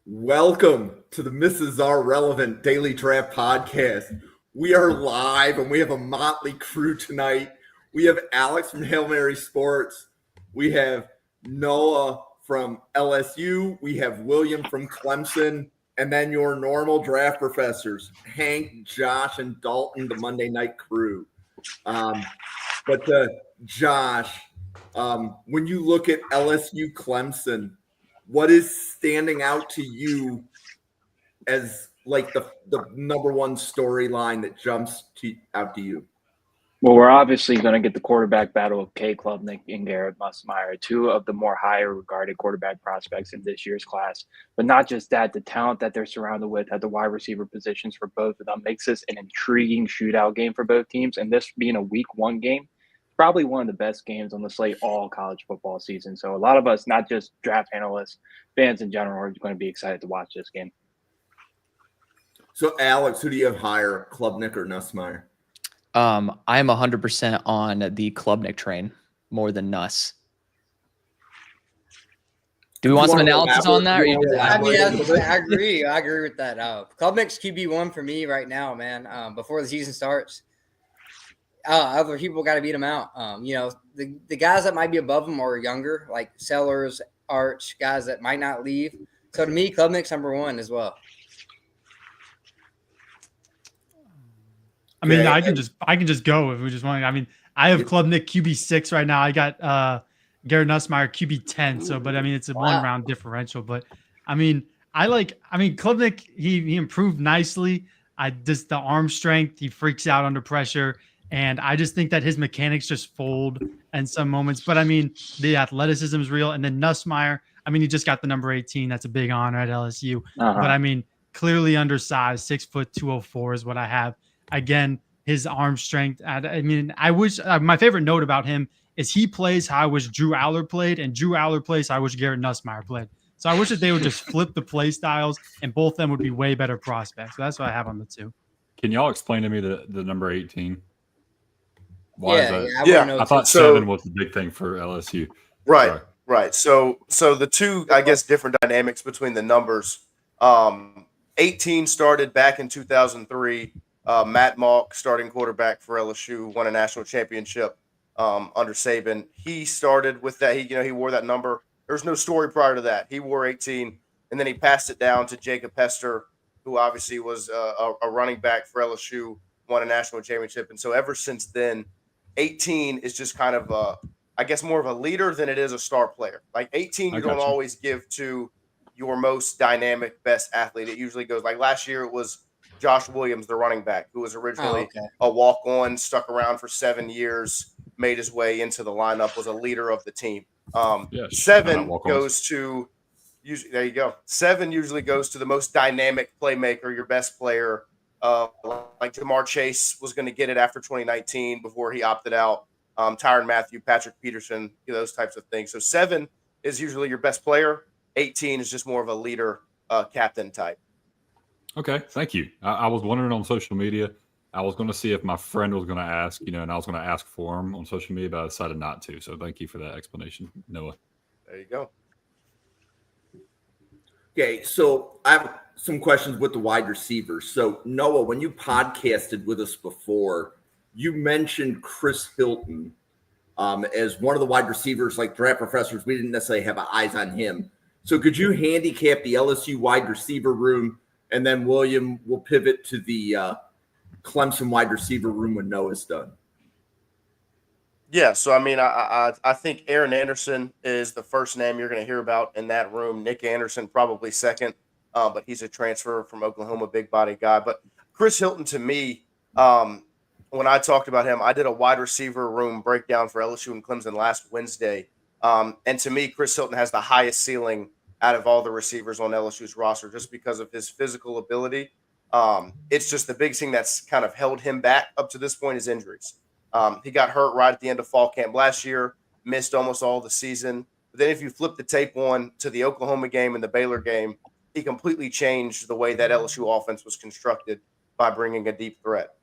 Welcome to the Mrs. Are Relevant Daily Draft Podcast. We are live and we have a motley crew tonight. We have Alex from Hail Mary Sports. We have Noah from LSU. We have William from Clemson. And then your normal draft professors, Hank, Josh, and Dalton, the Monday night crew. Josh, when you look at LSU Clemson, what is standing out to you as like the number one storyline that jumps out to you? Well, we're obviously going to get the quarterback battle of Cade, Klubnik, and Garrett Nussmeier, two of the more higher regarded quarterback prospects in this year's class. But not just that, the talent that they're surrounded with at the wide receiver positions for both of them makes this an intriguing shootout game for both teams. And this being a week one game, probably one of the best games on the slate all college football season. So a lot of us, not just draft analysts, fans in general, are going to be excited to watch this game. So, Alex, who do you have higher, Klubnik or Nussmeier? I'm 100% on the Klubnik train more than Nuss. Do we want some analysis on that? I agree. I agree with that. Klubnik's QB1 for me right now, man. Before the season starts, other people got to beat him out. The guys that might be above him are younger, like Sellers, Arch, guys that might not leave. So to me, Klubnik's number one as well. I mean, I can just go if we just want. I mean, I have Klubnik QB6 right now. I got Garrett Nussmeier QB10. So, but I mean, it's a 1 round differential. But I mean, Klubnik, he improved nicely. The arm strength, he freaks out under pressure. And I just think that his mechanics just fold in some moments. But I mean, the athleticism is real. And then Nussmeier, I mean, he just got the number 18. That's a big honor at LSU. But I mean, clearly undersized, 6 foot 204 is what I have. Again, his arm strength. I mean, I wish my favorite note about him is he plays how I wish Drew Aller played, and Drew Aller plays how I wish Garrett Nussmeier played. So I wish that they would just flip the play styles, and both of them would be way better prospects. So that's what I have on the two. Can y'all explain to me the number 18? Why is that? I thought 7 was the big thing for LSU. Right, Sorry. right. So the two, I guess, different dynamics between the numbers. 18 started back in 2003. Matt Malk, starting quarterback for LSU, won a national championship under Saban. He started with that. He wore that number. There's no story prior to that. He wore 18, and then he passed it down to Jacob Hester, who obviously was a running back for LSU, won a national championship. And so ever since then, 18 is just kind of, I guess, more of a leader than it is a star player. Like 18, you don't always give to your most dynamic, best athlete. It usually goes like last year it was Josh Williams, the running back, who was originally a walk-on, stuck around for 7 years, made his way into the lineup, was a leader of the team. 7 goes to – there you go. 7 usually goes to the most dynamic playmaker, your best player. Like Jamar Chase was going to get it after 2019 before he opted out. Tyrann Mathieu, Patrick Peterson, those types of things. So 7 is usually your best player. 18 is just more of a leader, captain type. Okay, thank you. I was wondering on social media. I was going to see if my friend was going to ask, and I was going to ask for him on social media, but I decided not to. So thank you for that explanation, Noah. There you go. Okay, so I have some questions with the wide receivers. So, Noah, when you podcasted with us before, you mentioned Chris Hilton as one of the wide receivers, like draft professors. We didn't necessarily have eyes on him. So could you handicap the LSU wide receiver room? And then, William, will pivot to the Clemson wide receiver room when Noah's done. Yeah, so, I mean, I think Aaron Anderson is the first name you're going to hear about in that room. Nic Anderson probably second, but he's a transfer from Oklahoma, big-body guy. But Chris Hilton, to me, when I talked about him, I did a wide receiver room breakdown for LSU and Clemson last Wednesday. And to me, Chris Hilton has the highest ceiling out of all the receivers on LSU's roster just because of his physical ability. It's just the big thing that's kind of held him back up to this point is injuries. He got hurt right at the end of fall camp last year, missed almost all the season. But then if you flip the tape on to the Oklahoma game and the Baylor game, he completely changed the way that LSU offense was constructed by bringing a deep threat.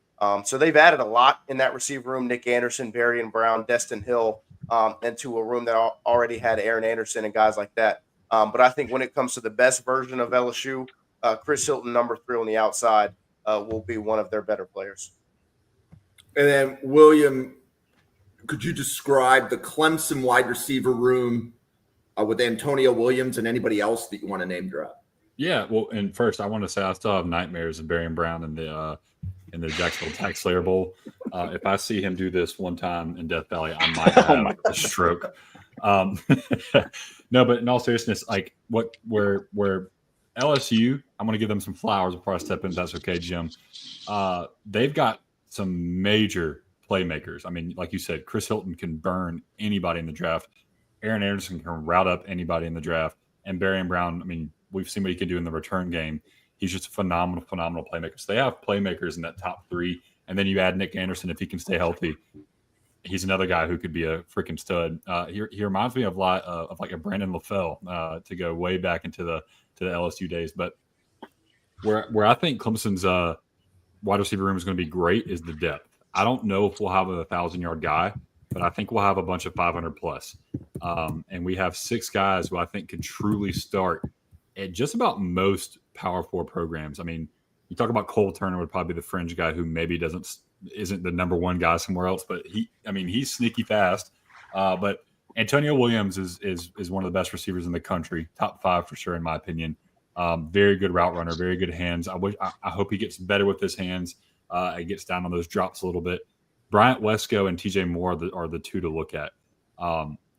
So they've added a lot in that receiver room, Nic Anderson, Barion Brown, Destin Hill, and to a room that already had Aaron Anderson and guys like that. But I think when it comes to the best version of LSU, Chris Hilton, number 3 on the outside, will be one of their better players. And then, William, could you describe the Clemson wide receiver room with Antonio Williams and anybody else that you want to name drop? Yeah, well, and first I want to say I still have nightmares of Barion Brown in the Jacksonville Tax Slayer Bowl. If I see him do this one time in Death Valley, I might have a stroke. No, but in all seriousness, like where LSU, I'm going to give them some flowers before I step in. If that's okay, Jim. They've got some major playmakers. I mean, like you said, Chris Hilton can burn anybody in the draft. Aaron Anderson can route up anybody in the draft. And Barion Brown, I mean, we've seen what he can do in the return game. He's just a phenomenal playmaker. So they have playmakers in that top 3. And then you add Nic Anderson if he can stay healthy. He's another guy who could be a freaking stud. He reminds me of like a Brandon LaFell to go way back into the LSU days. But where I think Clemson's wide receiver room is going to be great is the depth. I don't know if we'll have a 1,000-yard guy, but I think we'll have a bunch of 500 plus. And we have 6 guys who I think could truly start at just about most Power 4 programs. I mean, you talk about Cole Turner would probably be the fringe guy who maybe isn't the number 1 guy somewhere else, but he's sneaky fast. But Antonio Williams is one of the best receivers in the country, top 5 for sure in my opinion. Very good route runner, very good hands. I hope he gets better with his hands. It gets down on those drops a little bit. Bryant Wesco and TJ Moore are the 2 to look at.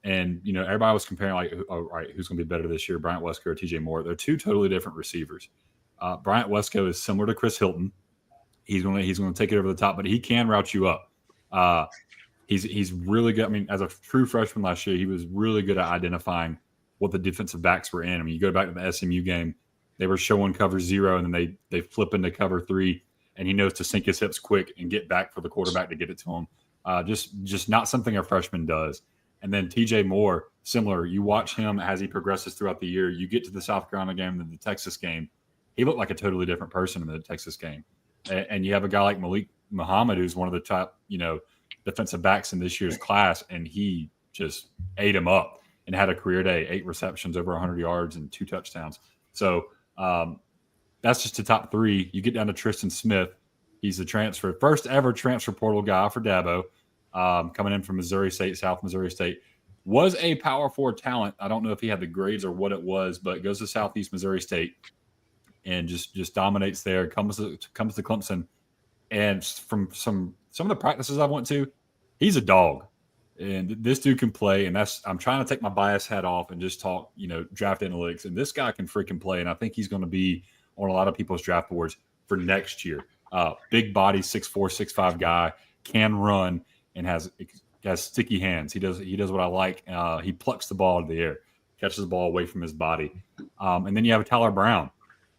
And, you know, everybody was comparing like, all right, who's going to be better this year, Bryant Wesco or TJ Moore? They're 2 totally different receivers. Bryant Wesco is similar to Chris Hilton. He's going to take it over the top, but he can route you up. He's really good. I mean, as a true freshman last year, he was really good at identifying what the defensive backs were in. I mean, you go back to the SMU game, they were showing cover 0, and then they flip into cover 3, and he knows to sink his hips quick and get back for the quarterback to get it to him. Just not something a freshman does. And then TJ Moore, similar. You watch him as he progresses throughout the year. You get to the South Carolina game and the Texas game. He looked like a totally different person in the Texas game. And you have a guy like Malik Muhammad, who's one of the top, you know, defensive backs in this year's class, and he just ate him up and had a career day, 8 receptions, over 100 yards, and 2 touchdowns. So that's just the top 3. You get down to Tristan Smith. He's the first ever transfer portal guy for Dabo, coming in from Missouri State, South Missouri State. Was a Power 4 talent. I don't know if he had the grades or what it was, but goes to Southeast Missouri State and just dominates there. Comes to Clemson, and from some of the practices I went to, he's a dog. And this dude can play, and I'm trying to take my bias hat off and just talk, you know, draft analytics. And this guy can freaking play, and I think he's going to be on a lot of people's draft boards for next year. Big body, 6'4", 6'5" guy, can run, and has sticky hands. He does what I like. He plucks the ball into the air, catches the ball away from his body. And then you have Tyler Brown.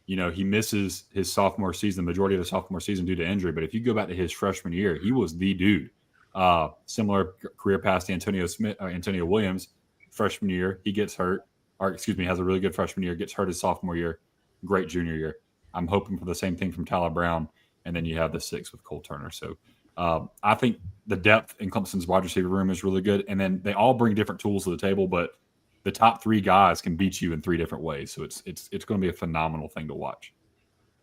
You know, he misses his sophomore season, the majority of the sophomore season due to injury. But if you go back to his freshman year, he was the dude. Similar career path to Antonio Williams. Freshman year, he gets hurt. Has a really good freshman year, gets hurt his sophomore year. Great junior year. I'm hoping for the same thing from Tyler Brown. And then you have the 6 with Cole Turner. So I think the depth in Clemson's wide receiver room is really good. And then they all bring different tools to the table, but the top 3 guys can beat you in 3 different ways. So it's going to be a phenomenal thing to watch.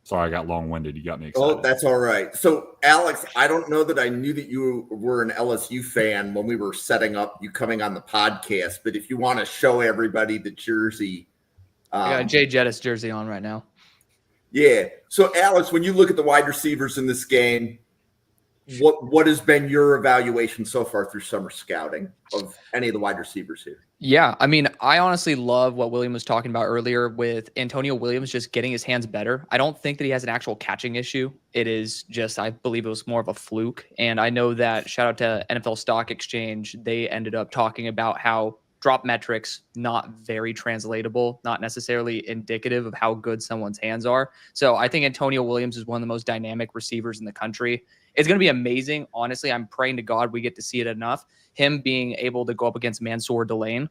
Sorry, I got long-winded. You got me excited. Oh, that's all right. So, Alex, I don't know that I knew that you were an LSU fan when we were setting up you coming on the podcast, but if you want to show everybody the jersey. I got a Jay Jettis jersey on right now. Yeah. So, Alex, when you look at the wide receivers in this game, what has been your evaluation so far through summer scouting of any of the wide receivers here? Yeah, I mean, I honestly love what William was talking about earlier with Antonio Williams just getting his hands better. I don't think that he has an actual catching issue. It is just, I believe it was more of a fluke. And I know that, shout out to NFL Stock Exchange, they ended up talking about how drop metrics, not very translatable, not necessarily indicative of how good someone's hands are. So I think Antonio Williams is one of the most dynamic receivers in the country. It's going to be amazing. Honestly, I'm praying to God we get to see it enough. Him being able to go up against Mansoor Delane.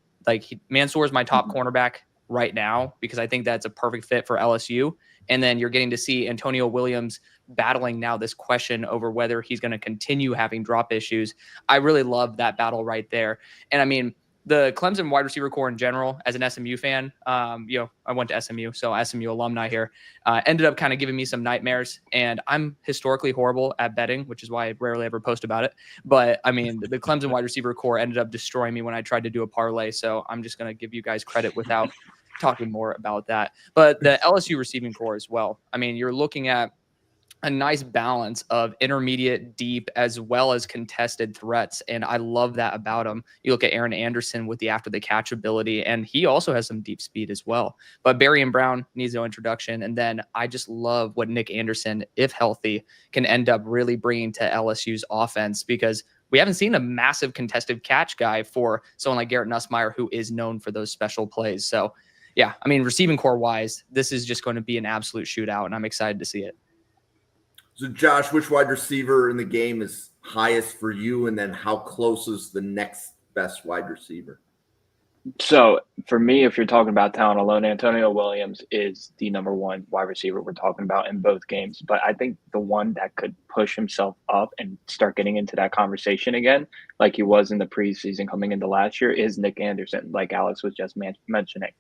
Mansoor is my top cornerback right now because I think that's a perfect fit for LSU. And then you're getting to see Antonio Williams battling now this question over whether he's going to continue having drop issues. I really love that battle right there. And I mean, the Clemson wide receiver core in general, as an SMU fan, I went to SMU, so SMU alumni here, ended up kind of giving me some nightmares. And I'm historically horrible at betting, which is why I rarely ever post about it. But I mean, the Clemson wide receiver core ended up destroying me when I tried to do a parlay. So I'm just going to give you guys credit without talking more about that. But the LSU receiving core as well. I mean, you're looking at a nice balance of intermediate, deep, as well as contested threats. And I love that about him. You look at Aaron Anderson with the after the catch ability, and he also has some deep speed as well. But Barion Brown needs no introduction. And then I just love what Nic Anderson, if healthy, can end up really bringing to LSU's offense, because we haven't seen a massive contested catch guy for someone like Garrett Nussmeier, who is known for those special plays. So yeah, I mean, receiving core wise, this is just going to be an absolute shootout, and I'm excited to see it. So, Josh, which wide receiver in the game is highest for you? And then how close is the next best wide receiver? So for me, if you're talking about talent alone, Antonio Williams is the number one wide receiver we're talking about in both games. But I think the one that could push himself up and start getting into that conversation again, like he was in the preseason coming into last year, is Nic Anderson, like Alex was just mentioning.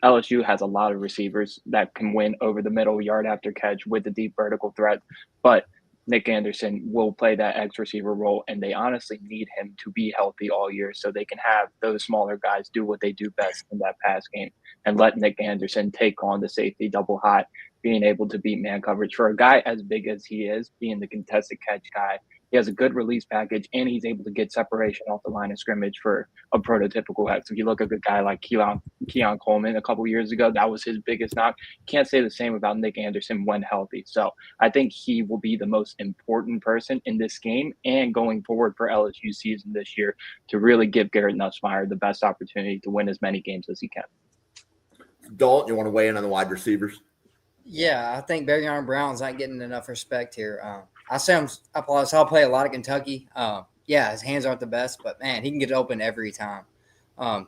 LSU has a lot of receivers that can win over the middle, yard after catch with the deep vertical threat, but Nic Anderson will play that X receiver role, and they honestly need him to be healthy all year so they can have those smaller guys do what they do best in that pass game and let Nic Anderson take on the safety double hot, being able to beat man coverage. For a guy as big as he is, being the contested catch guy, he has a good release package, and he's able to get separation off the line of scrimmage for a prototypical X. If you look at a guy like Keon Coleman a couple years ago, that was his biggest knock. Can't say the same about Nic Anderson when healthy. So I think he will be the most important person in this game and going forward for LSU season this year to really give Garrett Nussmeier the best opportunity to win as many games as he can. Dalton, you want to weigh in on the wide receivers? Yeah, I think Barion Brown's not getting enough respect here. I saw play a lot of Kentucky. Yeah, his hands aren't the best, but man, he can get open every time.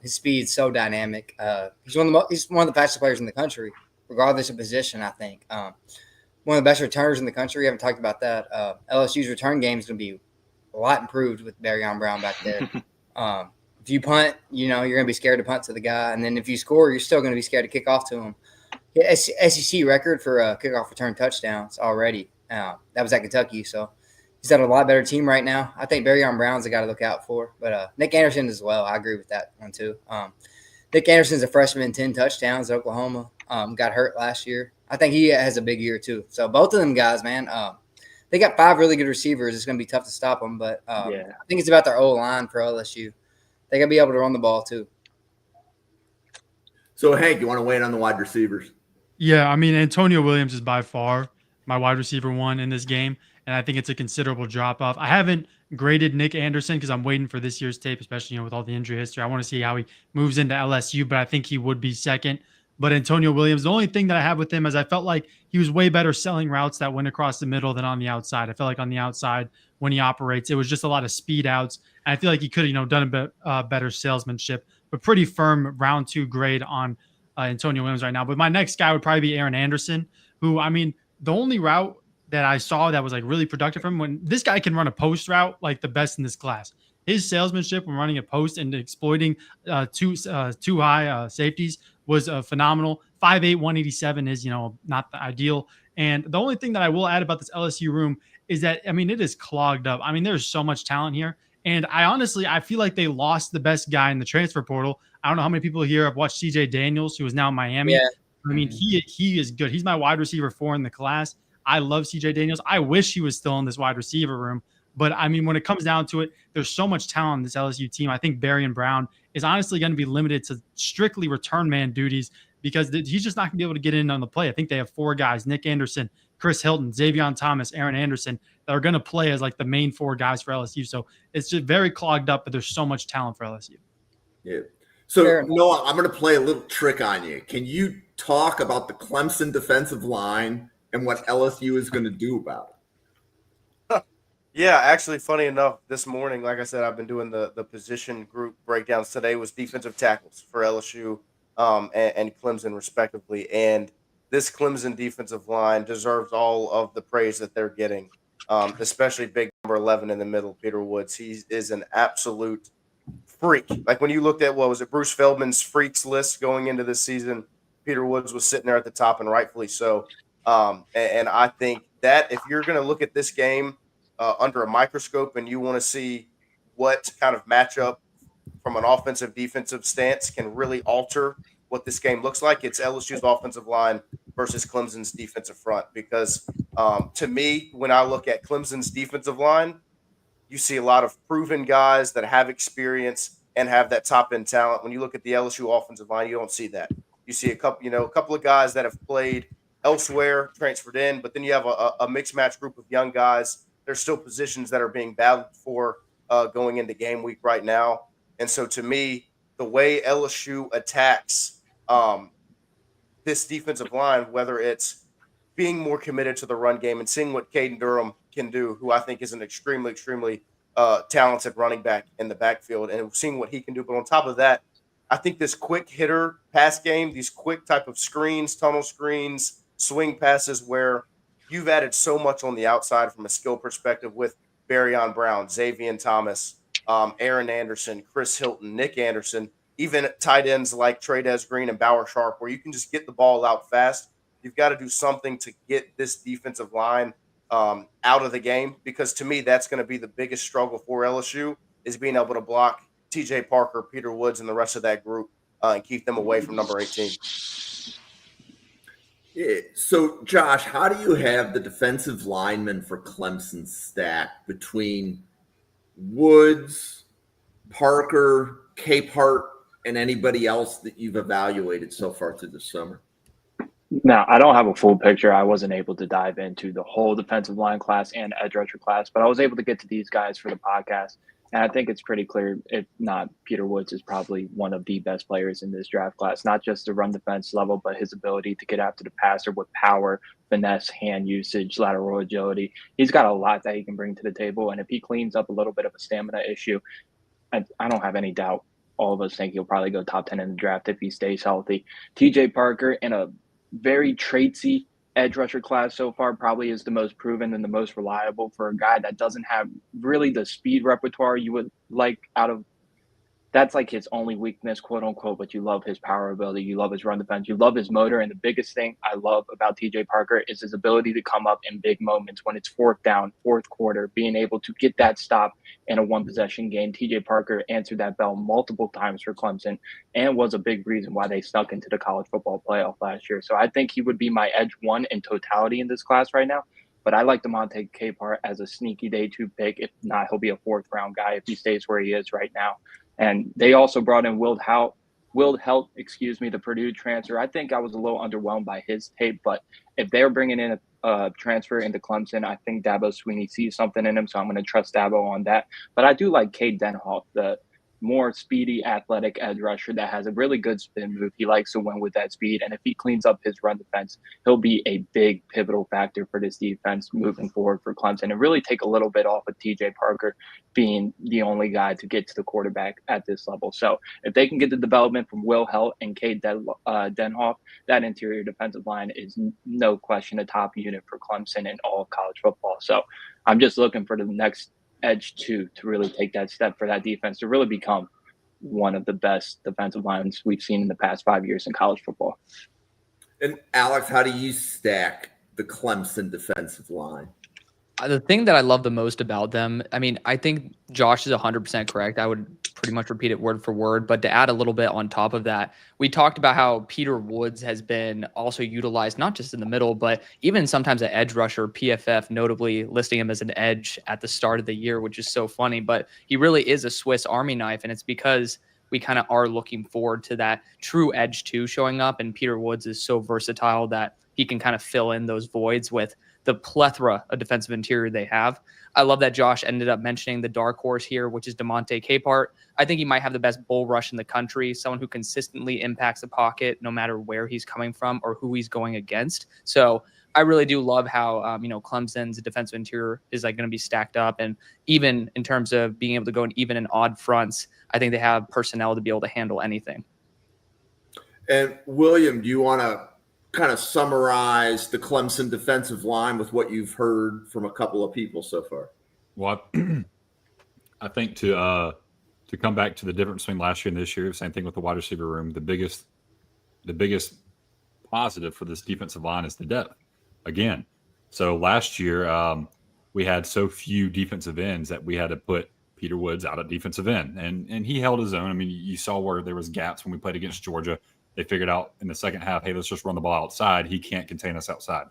His speed's so dynamic. He's one of the fastest players in the country, regardless of position. I think one of the best returners in the country. We haven't talked about that. LSU's return game is going to be a lot improved with Barion Brown back there. If you punt, you're going to be scared to punt to the guy, and then if you score, you're still going to be scared to kick off to him. SEC record for kickoff return touchdowns already. That was at Kentucky, so he's got a lot better team right now. I think Barion Brown's a guy to look out for, but Nic Anderson as well. I agree with that one too. Nic Anderson's a freshman, 10 touchdowns at Oklahoma. Got hurt last year. I think he has a big year too. So both of them guys, man, they got 5 really good receivers. It's going to be tough to stop them, but I think it's about their O-line for LSU. They got to be able to run the ball too. So, Hank, you want to weigh in on the wide receivers? Yeah, I mean, Antonio Williams is by far my wide receiver one in this game, and I think it's a considerable drop-off. I haven't graded Nic Anderson because I'm waiting for this year's tape, especially with all the injury history. I want to see how he moves into LSU, but I think he would be second. But Antonio Williams, the only thing that I have with him is I felt like he was way better selling routes that went across the middle than on the outside. I felt like on the outside when he operates, it was just a lot of speed outs. And I feel like he could have, done a bit better salesmanship, but pretty firm round 2 grade on Antonio Williams right now. But my next guy would probably be Aaron Anderson, who, I mean, the only route that I saw that was like really productive for him, when this guy can run a post route like the best in this class. His salesmanship when running a post and exploiting two high safeties was phenomenal. 5'8", 187 is, not the ideal. And the only thing that I will add about this LSU room is that, I mean, it is clogged up. I mean, there's so much talent here. And I feel like they lost the best guy in the transfer portal. I don't know how many people here have watched CJ Daniels, who is now in Miami. Yeah. I mean, he is good. He's my wide receiver 4 in the class. I love CJ Daniels. I wish he was still in this wide receiver room. But, I mean, when it comes down to it, there's so much talent in this LSU team. I think Barion Brown is honestly going to be limited to strictly return man duties because he's just not going to be able to get in on the play. I think they have 4 guys, Nic Anderson, Chris Hilton, Javien Thomas, Aaron Anderson, that are going to play as like the main 4 guys for LSU. So it's just very clogged up, but there's so much talent for LSU. Yeah. So, Noah, I'm going to play a little trick on you. Can you talk about the Clemson defensive line and what LSU is going to do about it? Yeah, actually, funny enough, this morning, like I said, I've been doing the position group breakdowns. Today was defensive tackles for LSU and Clemson, respectively. And this Clemson defensive line deserves all of the praise that they're getting, especially big number 11 in the middle, Peter Woods. He is an absolute freak. Like when you looked at, what was it, Bruce Feldman's freaks list going into this season, Peter Woods was sitting there at the top, and rightfully so. And I think that if you're going to look at this game under a microscope and you want to see what kind of matchup from an offensive defensive stance can really alter what this game looks like, it's LSU's offensive line versus Clemson's defensive front. Because to me, when I look at Clemson's defensive line, you see a lot of proven guys that have experience and have that top end talent. When you look at the LSU offensive line, you don't see that. You see a couple of guys that have played elsewhere, transferred in, but then you have a mixed match group of young guys. There's still positions that are being battled for going into game week right now. And so to me, the way LSU attacks this defensive line, whether it's being more committed to the run game and seeing what Caden Durham can do, who I think is an extremely talented running back in the backfield, and seeing what he can do. But on top of that, I think this quick hitter pass game, these quick type of screens, tunnel screens, swing passes, where you've added so much on the outside from a skill perspective with Barion Brown, Javien Thomas, Aaron Anderson, Chris Hilton, Nic Anderson, even tight ends like Trades Green and Bauer Sharp, where you can just get the ball out fast. You've got to do something to get this defensive line out of the game, because to me, that's going to be the biggest struggle for LSU, is being able to block TJ Parker, Peter Woods, and the rest of that group and keep them away from number 18. Yeah. So, Josh, how do you have the defensive linemen for Clemson stacked between Woods, Parker, Capehart, and anybody else that you've evaluated so far through the summer? Now, I don't have a full picture. I wasn't able to dive into the whole defensive line class and edge rusher class, but I was able to get to these guys for the podcast. And I think it's pretty clear, if not, Peter Woods is probably one of the best players in this draft class, not just the run defense level, but his ability to get after the passer with power, finesse, hand usage, lateral agility. He's got a lot that he can bring to the table. And if he cleans up a little bit of a stamina issue, I don't have any doubt. All of us think he'll probably go top 10 in the draft if he stays healthy. TJ Parker, in a very traitsy edge rusher class so far, probably is the most proven and the most reliable for a guy that doesn't have really the speed repertoire you would like out of. That's like his only weakness, quote unquote, but you love his power ability. You love his run defense. You love his motor. And the biggest thing I love about TJ Parker is his ability to come up in big moments when it's fourth down, fourth quarter, being able to get that stop in a one possession game. TJ Parker answered that bell multiple times for Clemson and was a big reason why they snuck into the college football playoff last year. So I think he would be my edge one in totality in this class right now. But I like DeMonte Capehart as a sneaky day two pick. If not, he'll be a fourth round guy if he stays where he is right now. And they also brought in Will Helt, the Purdue transfer. I think I was a little underwhelmed by his tape, but if they're bringing in a transfer into Clemson, I think Dabo Swinney sees something in him, so I'm going to trust Dabo on that. But I do like Cade Denhoff, the more speedy, athletic edge rusher that has a really good spin move. He likes to win with that speed, and if he cleans up his run defense, he'll be a big pivotal factor for this defense moving forward for Clemson and really take a little bit off of TJ Parker being the only guy to get to the quarterback at this level. So if they can get the development from Will Helt and Cade Denhoff, that interior defensive line is no question a top unit for Clemson in all of college football. So I'm just looking for the next edge two to really take that step for that defense to really become one of the best defensive lines we've seen in the past 5 years in college football. And Alex, how do you stack the Clemson defensive line? The thing that I love the most about them, I mean, I think Josh is 100% correct. I would pretty much repeat it word for word. But to add a little bit on top of that, we talked about how Peter Woods has been also utilized, not just in the middle, but even sometimes an edge rusher, PFF notably listing him as an edge at the start of the year, which is so funny. But he really is a Swiss Army knife. And it's because we kind of are looking forward to that true edge two showing up. And Peter Woods is so versatile that he can kind of fill in those voids with the plethora of defensive interior they have. I love that Josh ended up mentioning the dark horse here, which is DeMonte Capehart. I think he might have the best bull rush in the country, someone who consistently impacts the pocket no matter where he's coming from or who he's going against. So I really do love how, Clemson's defensive interior is like going to be stacked up. And even in terms of being able to go in even in odd fronts, I think they have personnel to be able to handle anything. And William, do you want to kind of summarize the Clemson defensive line with what you've heard from a couple of people so far? Well, I think to to come back to the difference between last year and this year, same thing with the wide receiver room. The biggest positive for this defensive line is the depth. Again, so last year we had so few defensive ends that we had to put Peter Woods out at defensive end, and he held his own. I mean, you saw where there was gaps when we played against Georgia. They figured out in the second half, hey, let's just run the ball outside. He can't contain us outside.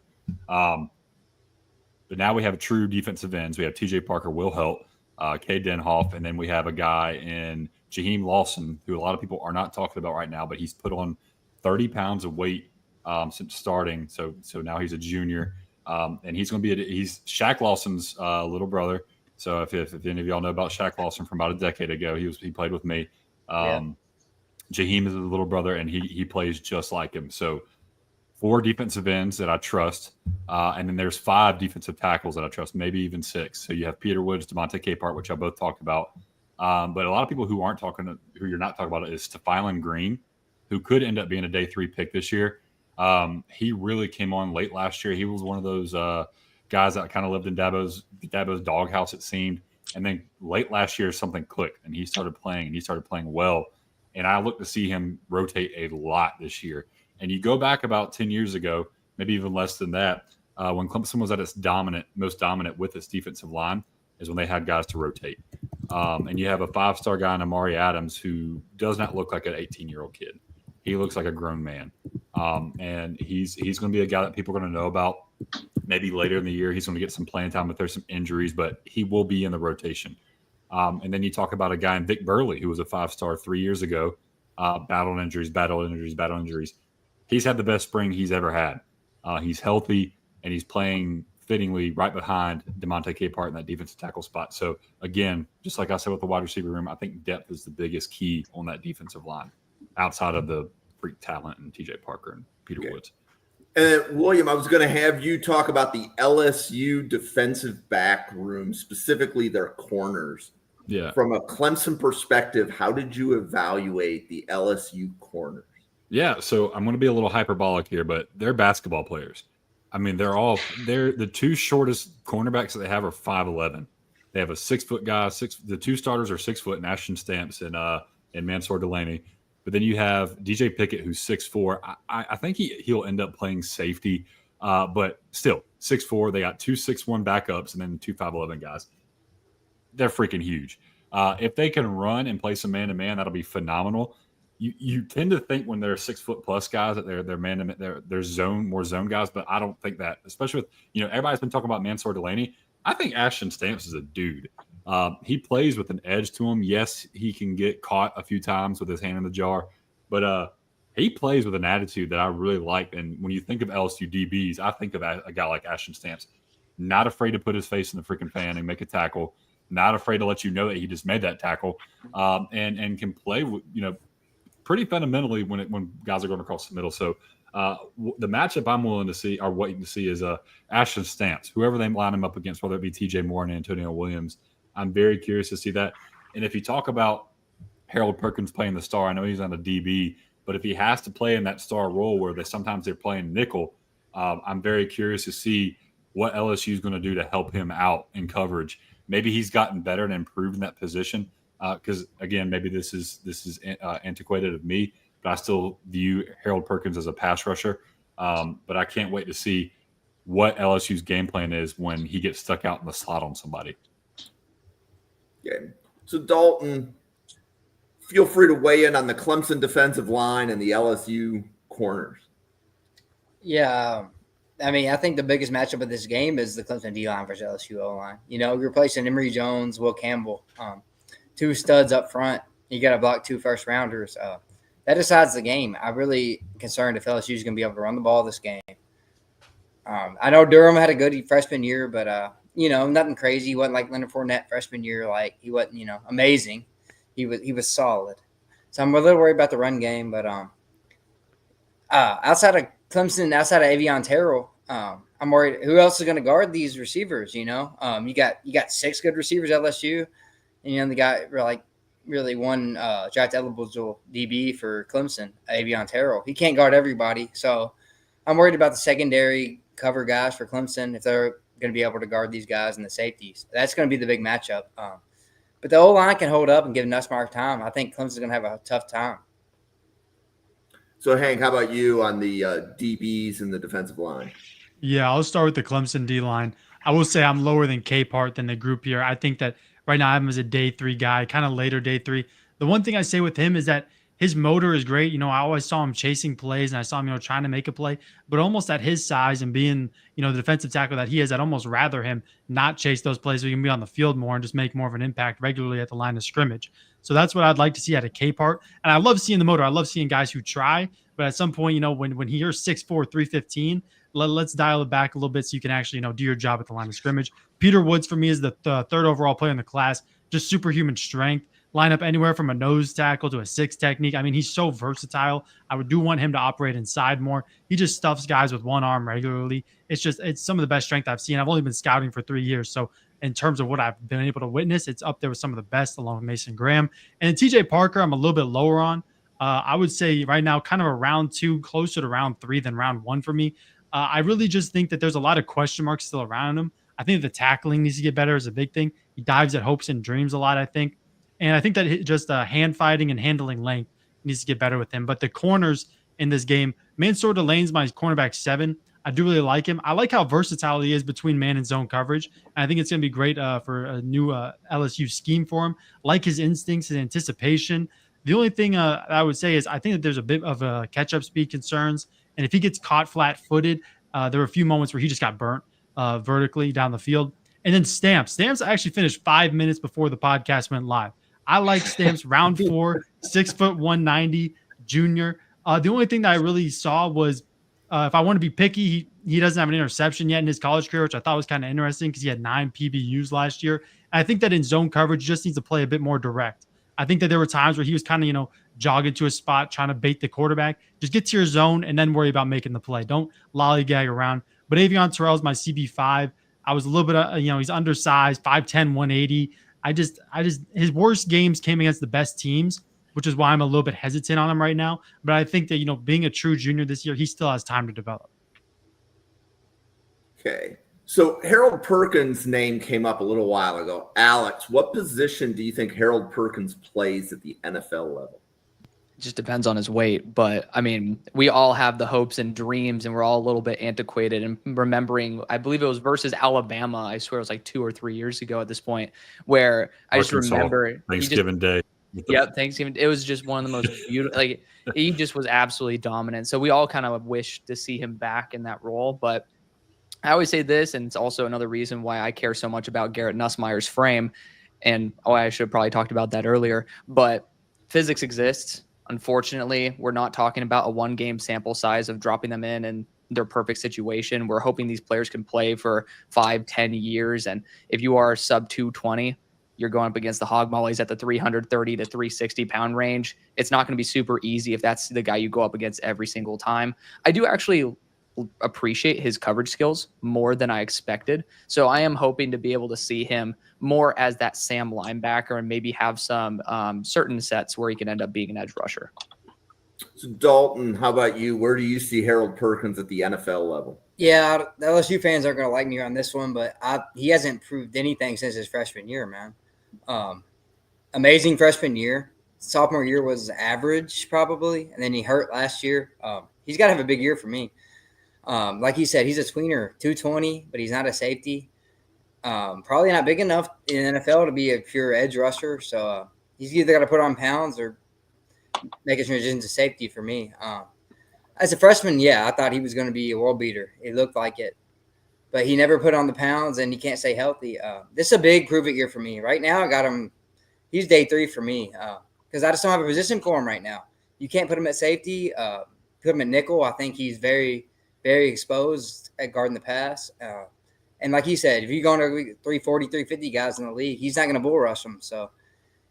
But now we have true defensive ends. We have TJ Parker, Will Helt, Cade Denhoff, and then we have a guy in Jaheim Lawson, who a lot of people are not talking about right now, but he's put on 30 pounds of weight since starting. So now he's a junior, and he's going to be he's Shaq Lawson's little brother. So if any of y'all know about Shaq Lawson from about a decade ago, he played with me. Jaheim is the little brother, and he plays just like him. So 4 defensive ends that I trust, and then there's 5 defensive tackles that I trust, maybe even 6. So you have Peter Woods, DeMonte Capehart, which I both talked about. But a lot of people who you're not talking about it is Stephylon Green, who could end up being a day 3 pick this year. He really came on late last year. He was one of those guys that kind of lived in Dabo's doghouse, it seemed. And then late last year, something clicked, and he started playing well. And I look to see him rotate a lot this year. And you go back about 10 years ago, maybe even less than that, when Clemson was at its most dominant with its defensive line, is when they had guys to rotate. And you have a 5-star guy in Amari Adams who does not look like an 18-year-old kid. He looks like a grown man. And he's going to be a guy that people are going to know about. Maybe later in the year, he's going to get some playing time if there's some injuries, but he will be in the rotation. And then you talk about a guy in Vic Burley, who was a 5-star 3 years ago, battled injuries. He's had the best spring he's ever had. He's healthy, and he's playing fittingly right behind DeMonte Capehart in that defensive tackle spot. So, again, just like I said with the wide receiver room, I think depth is the biggest key on that defensive line outside of the freak talent and TJ Parker and Peter Woods. And William, I was going to have you talk about the LSU defensive back room, specifically their corners. Yeah. From a Clemson perspective, how did you evaluate the LSU corners? Yeah, so I'm going to be a little hyperbolic here, but they're basketball players. I mean, they're the 2 shortest cornerbacks that they have are 5'11". They have a 6-foot guy. The 2 starters are 6 foot, and Ashton Stamps and Mansoor Delane. But then you have DJ Pickett, who's 6'4". I think he'll end up playing safety, but still 6'4". They got 2 6'1" backups and then 2 5'11" guys. They're freaking huge. If they can run and play some man-to-man, that'll be phenomenal. You tend to think when they're 6 foot plus guys that they're man-to-man, they're more zone guys, but I don't think that, especially with, everybody's been talking about Mansoor Delane. I think Ashton Stamps is a dude. He plays with an edge to him. Yes, he can get caught a few times with his hand in the jar, but he plays with an attitude that I really like. And when you think of LSU DBs, I think of a guy like Ashton Stamps, not afraid to put his face in the freaking fan and make a tackle, not afraid to let you know that he just made that tackle, and can play with, pretty fundamentally when guys are going across the middle. So the matchup I'm willing to see or waiting to see is Ashton Stamps, whoever they line him up against, whether it be TJ Moore and Antonio Williams. I'm very curious to see that. And if you talk about Harold Perkins playing the star, I know he's on the DB, but if he has to play in that star role where sometimes they're playing nickel, I'm very curious to see what LSU is going to do to help him out in coverage. Maybe he's gotten better and improved in that position. Because again, maybe this is antiquated of me, but I still view Harold Perkins as a pass rusher. But I can't wait to see what LSU's game plan is when he gets stuck out in the slot on somebody. Okay. So Dalton, feel free to weigh in on the Clemson defensive line and the LSU corners. Yeah. I mean, I think the biggest matchup of this game is the Clemson D-line versus LSU O-line. You're replacing Emory Jones, Will Campbell, 2 studs up front. You got to block 2 first-rounders. That decides the game. I'm really concerned if LSU is going to be able to run the ball this game. I know Durham had a good freshman year, but, nothing crazy. He wasn't like Leonard Fournette freshman year. Like, he wasn't, amazing. He was solid. So I'm a little worried about the run game. But outside of Clemson, outside of Avieon Terrell, I'm worried who else is going to guard these receivers, You got 6 good receivers at LSU. And they got really one draft eligible DB for Clemson, Avieon Terrell. He can't guard everybody. So I'm worried about the secondary cover guys for Clemson, if they're going to be able to guard these guys and the safeties. That's going to be the big matchup. But the O-line can hold up and give Nussmeier time. I think Clemson's going to have a tough time. So, Hank, how about you on the DBs and the defensive line? Yeah, I'll start with the Clemson D line. I will say I'm lower than Capehart than the group here. I think that right now I have him as a day 3 guy, kind of later day 3. The one thing I say with him is that his motor is great. I always saw him chasing plays and I saw him, trying to make a play, but almost at his size and being, the defensive tackle that he is, I'd almost rather him not chase those plays so he can be on the field more and just make more of an impact regularly at the line of scrimmage. So that's what I'd like to see out of Capehart. And I love seeing the motor. I love seeing guys who try, but at some point, when you're 6'4", 315, let's dial it back a little bit so you can actually, do your job at the line of scrimmage. Peter Woods for me is the third overall player in the class, just superhuman strength. Line up anywhere from a nose tackle to a 6 technique. I mean, he's so versatile. I do want him to operate inside more. He just stuffs guys with one arm regularly. It's some of the best strength I've seen. I've only been scouting for 3 years. So in terms of what I've been able to witness, it's up there with some of the best along with Mason Graham. And TJ Parker, I'm a little bit lower on. I would say right now, kind of a round 2, closer to round 3 than round 1 for me. I really just think that there's a lot of question marks still around him. I think the tackling needs to get better is a big thing. He dives at hopes and dreams a lot, I think. And I think that just hand fighting and handling length needs to get better with him. But the corners in this game, Mansoor Delane's my cornerback 7. I do really like him. I like how versatile he is between man and zone coverage. And I think it's going to be great for a new LSU scheme for him. Like his instincts, his anticipation. The only thing I would say is I think that there's a bit of catch-up speed concerns. And if he gets caught flat-footed, there were a few moments where he just got burnt vertically down the field. And then Stamps. Stamps actually finished 5 minutes before the podcast went live. I like Stamps round 4, 6 foot 190 junior. The only thing that I really saw was if I want to be picky, he doesn't have an interception yet in his college career, which I thought was kind of interesting because he had 9 PBUs last year. And I think that in zone coverage, he just needs to play a bit more direct. I think that there were times where he was kind of, jogging to a spot, trying to bait the quarterback. Just get to your zone and then worry about making the play. Don't lollygag around. But Avieon Terrell is my CB5. I was a little bit, he's undersized, 5'10", 180. His worst games came against the best teams, which is why I'm a little bit hesitant on him right now. But I think that, being a true junior this year, he still has time to develop. Okay. So Harold Perkins' name came up a little while ago. Alex, what position do you think Harold Perkins plays at the NFL level? It just depends on his weight. But, I mean, we all have the hopes and dreams, and we're all a little bit antiquated. And remembering, I believe it was versus Alabama, I swear it was like 2 or 3 years ago at this point, where I just remember. Thanksgiving Day. Yep, Thanksgiving. It was just one of the most beautiful. He just was absolutely dominant. So we all kind of wish to see him back in that role. But I always say this, and it's also another reason why I care so much about Garrett Nussmeier's frame. And I should have probably talked about that earlier. But physics exists. Unfortunately, we're not talking about a 1-game sample size of dropping them in their perfect situation. We're hoping these players can play for 5-10 years. And if you are sub 220, you're going up against the hog mollies at the 330 to 360 pound range. It's not going to be super easy if that's the guy you go up against every single time. I do actually appreciate his coverage skills more than I expected. So I am hoping to be able to see him more as that Sam linebacker and maybe have some certain sets where he can end up being an edge rusher. So Dalton, how about you? Where do you see Harold Perkins at the NFL level? Yeah, the LSU fans aren't going to like me on this one, but he hasn't proved anything since his freshman year, man. Amazing freshman year. Sophomore year was average probably, and then he hurt last year. He's got to have a big year for me. Like he said, he's a tweener, 220, but he's not a safety. Probably not big enough in the NFL to be a pure edge rusher. So he's either got to put on pounds or make a transition to safety for me. As a freshman, yeah, I thought he was going to be a world beater. It looked like it. But he never put on the pounds, and he can't stay healthy. This is a big prove-it year for me. Right now, I got him – he's day 3 for me because I just don't have a position for him right now. You can't put him at safety. Put him at nickel. I think he's very, very exposed at guarding the pass. And like he said, if you're going to 340, 350 guys in the league, he's not going to bull rush them. So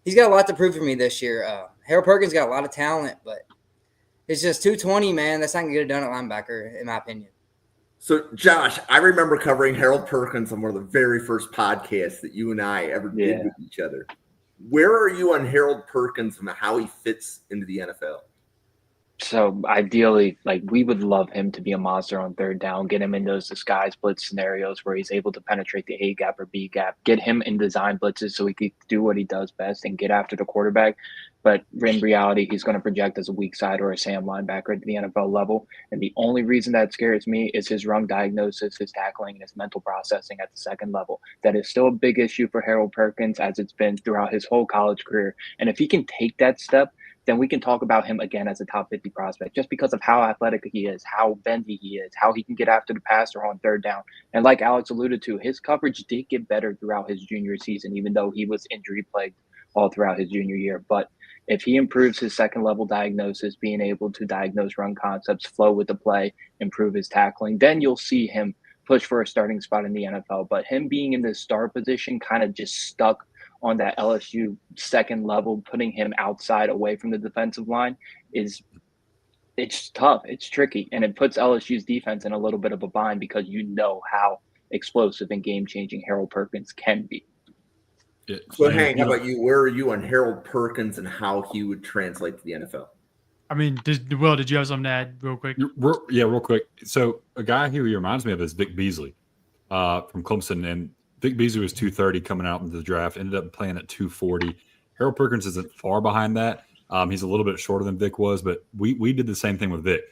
he's got a lot to prove for me this year. Harold Perkins got a lot of talent, but it's just 220, man. That's not going to get it done at linebacker, in my opinion. So, Josh, I remember covering Harold Perkins on one of the very first podcasts that you and I ever did with each other. Where are you on Harold Perkins and how he fits into the NFL? So ideally, like we would love him to be a monster on third down, get him in those disguise blitz scenarios where he's able to penetrate the A gap or B gap, get him in design blitzes so he could do what he does best and get after the quarterback. But in reality, he's going to project as a weak side or a Sam linebacker at the NFL level. And the only reason that scares me is his run diagnosis, his tackling, and his mental processing at the second level. That is still a big issue for Harold Perkins as it's been throughout his whole college career. And if he can take that step, then we can talk about him again as a top 50 prospect just because of how athletic he is, how bendy he is, how he can get after the passer on third down. And like Alex alluded to, his coverage did get better throughout his junior season, even though he was injury plagued all throughout his junior year. But if he improves his second level diagnosis, being able to diagnose run concepts, flow with the play, improve his tackling, then you'll see him push for a starting spot in the NFL. But him being in this star position kind of just stuck on that LSU second level, putting him outside away from the defensive line it's tough. It's tricky. And it puts LSU's defense in a little bit of a bind because you know how explosive and game-changing Harold Perkins can be. So, Hank, how about you? Where are you on Harold Perkins and how he would translate to the NFL? I mean, Will, did you have something to add real quick? Yeah, real quick. So a guy who he reminds me of is Vic Beasley from Clemson. And Vic Beasley was 230 coming out into the draft, ended up playing at 240. Harold Perkins isn't far behind that. He's a little bit shorter than Vic was, but we did the same thing with Vic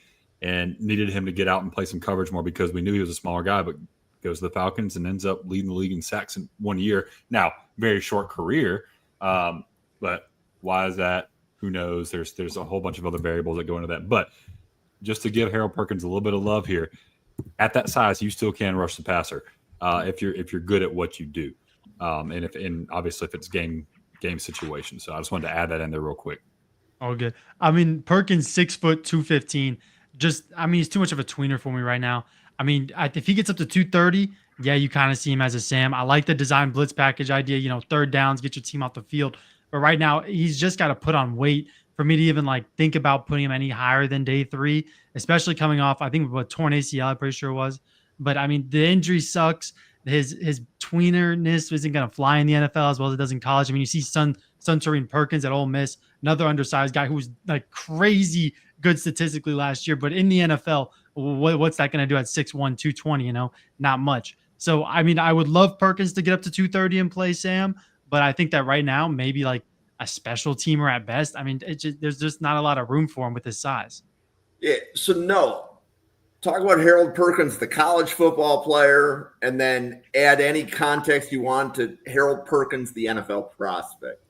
and needed him to get out and play some coverage more because we knew he was a smaller guy, but goes to the Falcons and ends up leading the league in sacks in 1 year. Now, very short career, but why is that? Who knows? There's a whole bunch of other variables that go into that. But just to give Harold Perkins a little bit of love here, at that size, you still can rush the passer if you're good at what you do, and obviously if it's game situation. So I just wanted to add that in there real quick. Oh, good. I mean, Perkins 6 foot 215. He's too much of a tweener for me right now. I mean, if he gets up to 230, yeah, you kind of see him as a Sam. I like the design blitz package idea. Third downs, get your team off the field. But right now, he's just got to put on weight for me to even think about putting him any higher than day 3, especially coming off, I think, what torn ACL, I'm pretty sure it was. But I mean, the injury sucks. His tweenerness isn't going to fly in the NFL as well as it does in college. I mean, you see Suntarine Perkins at Ole Miss, another undersized guy who was crazy good statistically last year. But in the NFL, what's that going to do at 6'1", 220? Not much. So, I mean, I would love Perkins to get up to 230 and play Sam. But I think that right now, maybe a special teamer at best. I mean, there's just not a lot of room for him with his size. Yeah. So, talk about Harold Perkins, the college football player, and then add any context you want to Harold Perkins, the NFL prospect.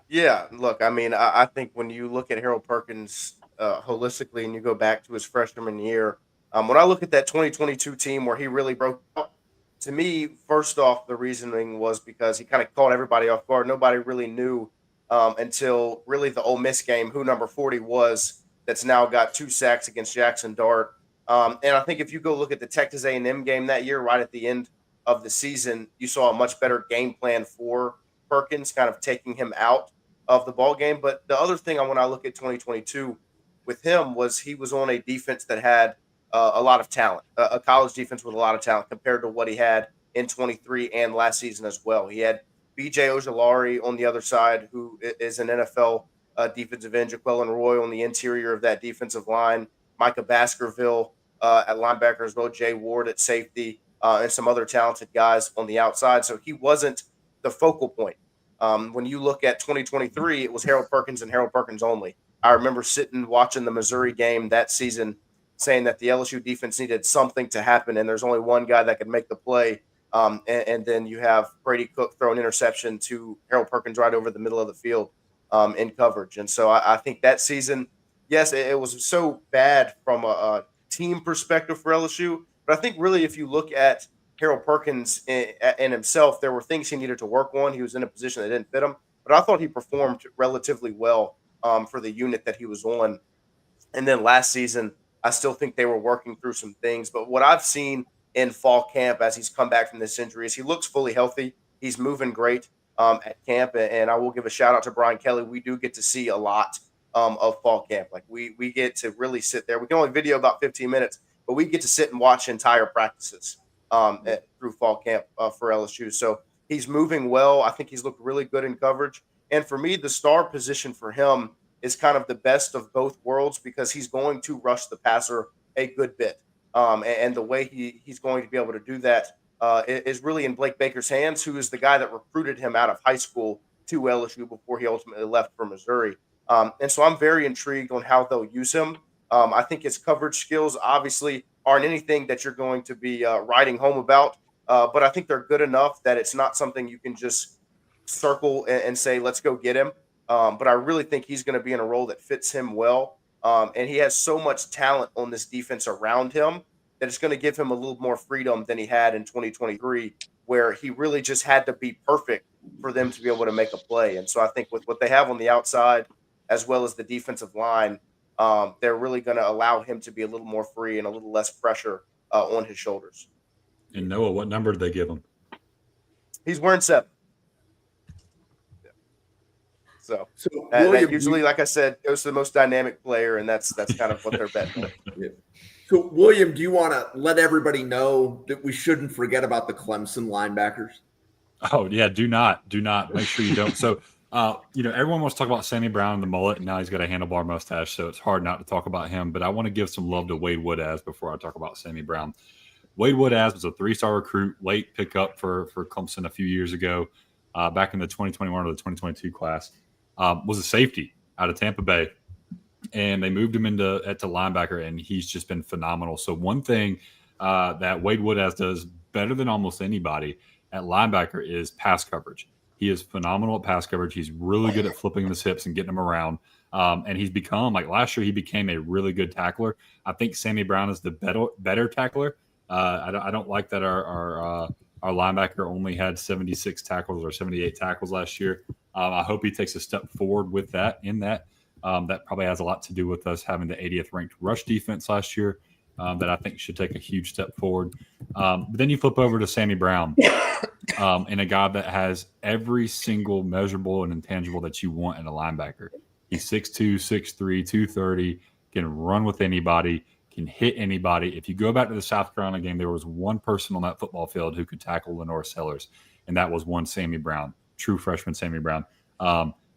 Yeah, look, I mean, I think when you look at Harold Perkins holistically and you go back to his freshman year, when I look at that 2022 team where he really broke out, to me, first off, the reasoning was because he kind of caught everybody off guard. Nobody really knew until really the Ole Miss game who number 40 was. That's now got 2 sacks against Jackson Dart. And I think if you go look at the Texas A&M game that year, right at the end of the season, you saw a much better game plan for Perkins, kind of taking him out of the ball game. But the other thing when I look at 2022 with him was he was on a defense that had a lot of talent, a college defense with a lot of talent compared to what he had in 23 and last season as well. He had B.J. Ojulari on the other side, who is an NFL defensive end, Jaquelin Roy on the interior of that defensive line, Micah Baskerville at linebacker as well, Jay Ward at safety, and some other talented guys on the outside. So he wasn't the focal point. When you look at 2023, it was Harold Perkins and Harold Perkins only. I remember sitting watching the Missouri game that season saying that the LSU defense needed something to happen, and there's only one guy that could make the play. And then you have Brady Cook throw an interception to Harold Perkins right over the middle of the field in coverage. And so I think that season, yes, it was so bad from a team perspective for LSU. But I think really if you look at Harold Perkins in himself, there were things he needed to work on. He was in a position that didn't fit him. But I thought he performed relatively well for the unit that he was on. And then last season, I still think they were working through some things. But what I've seen in fall camp as he's come back from this injury is he looks fully healthy. He's moving great at camp. And I will give a shout out to Brian Kelly. We do get to see a lot of fall camp. We get to really sit there. We can only video about 15 minutes, but we get to sit and watch entire practices through fall camp for LSU. So he's moving well. I think he's looked really good in coverage. And for me, the star position for him is kind of the best of both worlds because he's going to rush the passer a good bit. And the way he's going to be able to do that is really in Blake Baker's hands, who is the guy that recruited him out of high school to LSU before he ultimately left for Missouri. And so I'm very intrigued on how they'll use him. I think his coverage skills obviously aren't anything that you're going to be writing home about, but I think they're good enough that it's not something you can just circle and say, let's go get him. But I really think he's going to be in a role that fits him well. And he has so much talent on this defense around him that it's going to give him a little more freedom than he had in 2023, where he really just had to be perfect for them to be able to make a play. And so I think with what they have on the outside, as well as the defensive line, they're really going to allow him to be a little more free and a little less pressure on his shoulders. And Noah, what number did they give him? He's wearing 7. So that usually, like I said, goes to the most dynamic player, and that's kind of what they're betting on. Yeah. So, William, do you want to let everybody know that we shouldn't forget about the Clemson linebackers? Oh, yeah, do not. Make sure you don't. So, everyone wants to talk about Sammy Brown and the mullet, and now he's got a handlebar mustache, so it's hard not to talk about him. But I want to give some love to Wade Woodaz before I talk about Sammy Brown. Wade Woodaz was a 3-star recruit, late pickup for Clemson a few years ago, back in the 2021 or the 2022 class. Was a safety out of Tampa Bay, and they moved him into linebacker, and he's just been phenomenal. So one thing that Wade Woodaz does better than almost anybody at linebacker is pass coverage. He is phenomenal at pass coverage. He's really good at flipping his hips and getting them around. And he's become, like last year, he became a really good tackler. I think Sammy Brown is the better tackler. I don't like that our linebacker only had 76 tackles or 78 tackles last year. I hope he takes a step forward with that. That probably has a lot to do with us having the 80th ranked rush defense last year that I think should take a huge step forward. But then you flip over to Sammy Brown and a guy that has every single measurable and intangible that you want in a linebacker. He's 6'2", 6'3", 230, can run with anybody, can hit anybody. If you go back to the South Carolina game, there was one person on that football field who could tackle Lenore Sellers, and that was one Sammy Brown, true freshman Sammy Brown.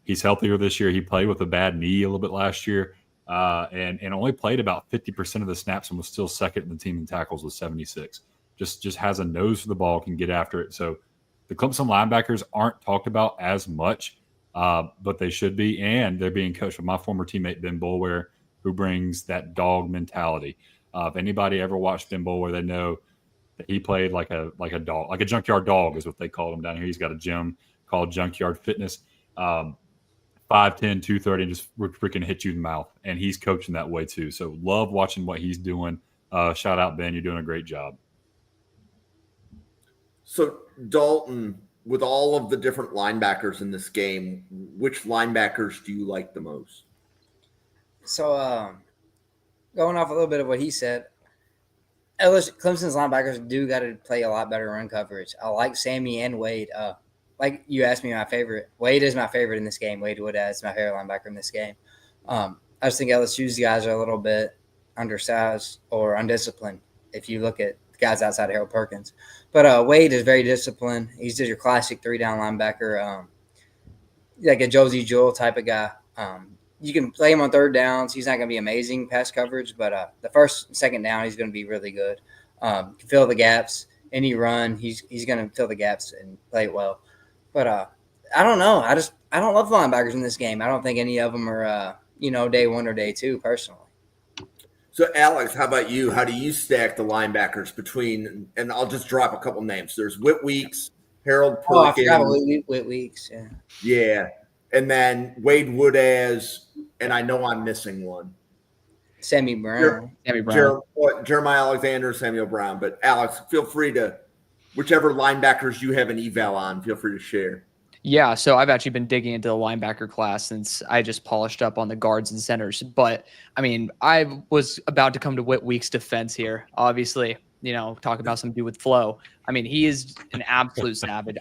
He's healthier this year. He played with a bad knee a little bit last year and only played about 50% of the snaps and was still second in the team in tackles with 76. Just has a nose for the ball, can get after it. So the Clemson linebackers aren't talked about as much, but they should be, and they're being coached by my former teammate Ben Boulware, who brings that dog mentality. If anybody ever watched Ben Boulware, they know that he played like a dog, like a junkyard dog is what they called him down here. He's got a gym called Junkyard Fitness. 5'10", 230, and just freaking hit you in the mouth. And he's coaching that way too. So love watching what he's doing. Shout out, Ben. You're doing a great job. So, Dalton, with all of the different linebackers in this game, which linebackers do you like the most? So, going off a little bit of what he said, Clemson's linebackers do got to play a lot better run coverage. I like Sammy and Wade. Like you asked me my favorite. Wade is my favorite in this game. Wade Woodaz is my favorite linebacker in this game. I just think LSU's guys are a little bit undersized or undisciplined if you look at the guys outside of Harold Perkins. But Wade is very disciplined. He's just your classic 3-down linebacker, like a Josie Jewell type of guy. You can play him on third downs. He's not going to be amazing pass coverage, but the first and second down, he's going to be really good. Can fill the gaps. Any run, he's going to fill the gaps and play it well. But I don't know. I don't love linebackers in this game. I don't think any of them are, day one or day two personally. So, Alex, how about you? How do you stack the linebackers between – and I'll just drop a couple names. There's Whit Weeks, Harold Perkins. Oh, I forgot Whit Weeks. Yeah. Yeah. And then Wade Woodaz, and I know I'm missing one. Sammy Brown. Jeremiah Alexander, Samuel Brown. But, Alex, feel free to – whichever linebackers you have an eval on, feel free to share. Yeah, so I've actually been digging into the linebacker class since I just polished up on the guards and centers. But, I mean, I was about to come to Whit Weeks' defense here, obviously, talk about some dude with flow. I mean, he is an absolute savage.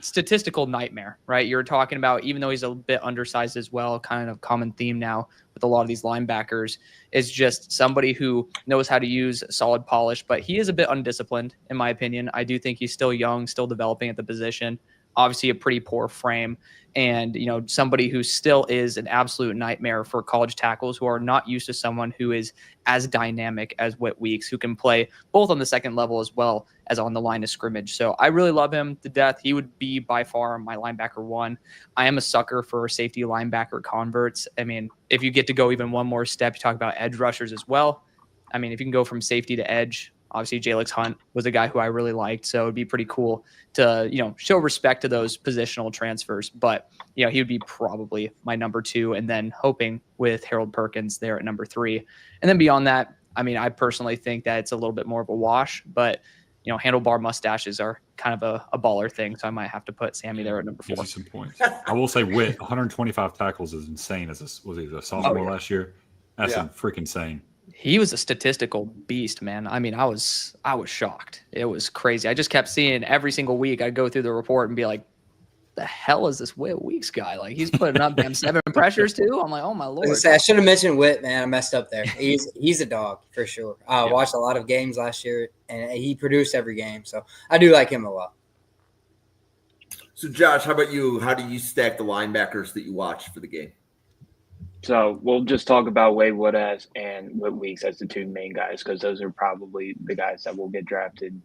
Statistical nightmare, right? You're talking about, even though he's a bit undersized as well, kind of common theme now with a lot of these linebackers, is just somebody who knows how to use solid polish, but he is a bit undisciplined, in my opinion. I do think he's still young, still developing at the position. obviously a pretty poor frame, and somebody who still is an absolute nightmare for college tackles who are not used to someone who is as dynamic as Whit Weeks, who can play both on the second level as well as on the line of scrimmage. So I really love him to death. He would be by far my linebacker one. I am a sucker for safety linebacker converts. I mean, if you get to go even one more step, you talk about edge rushers as well. I mean, if you can go from safety to edge, obviously Jalix Hunt was a guy who I really liked. So it'd be pretty cool to, show respect to those positional transfers. But, he would be probably my number 2, and then hoping with Harold Perkins there at number 3. And then beyond that, I mean, I personally think that it's a little bit more of a wash, but, handlebar mustaches are kind of a baller thing. So I might have to put Sammy there at number 4. Gives you some points. I will say Whit, 125 tackles is insane. Was he a sophomore last year? That's freaking insane. He was a statistical beast, man. I mean, I was shocked. It was crazy. I just kept seeing every single week. I'd go through the report and be like, the hell is this Whit Weeks guy? Like, he's putting up damn 7 pressures too. I'm like, oh my Lord. I should have mentioned Whit, man. I messed up there. He's a dog for sure. I watched a lot of games last year, and he produced every game. So I do like him a lot. So Josh, how about you? How do you stack the linebackers that you watch for the game? So we'll just talk about Wade Woodaz and Whit Weeks as the 2 main guys, because those are probably the guys that will get drafted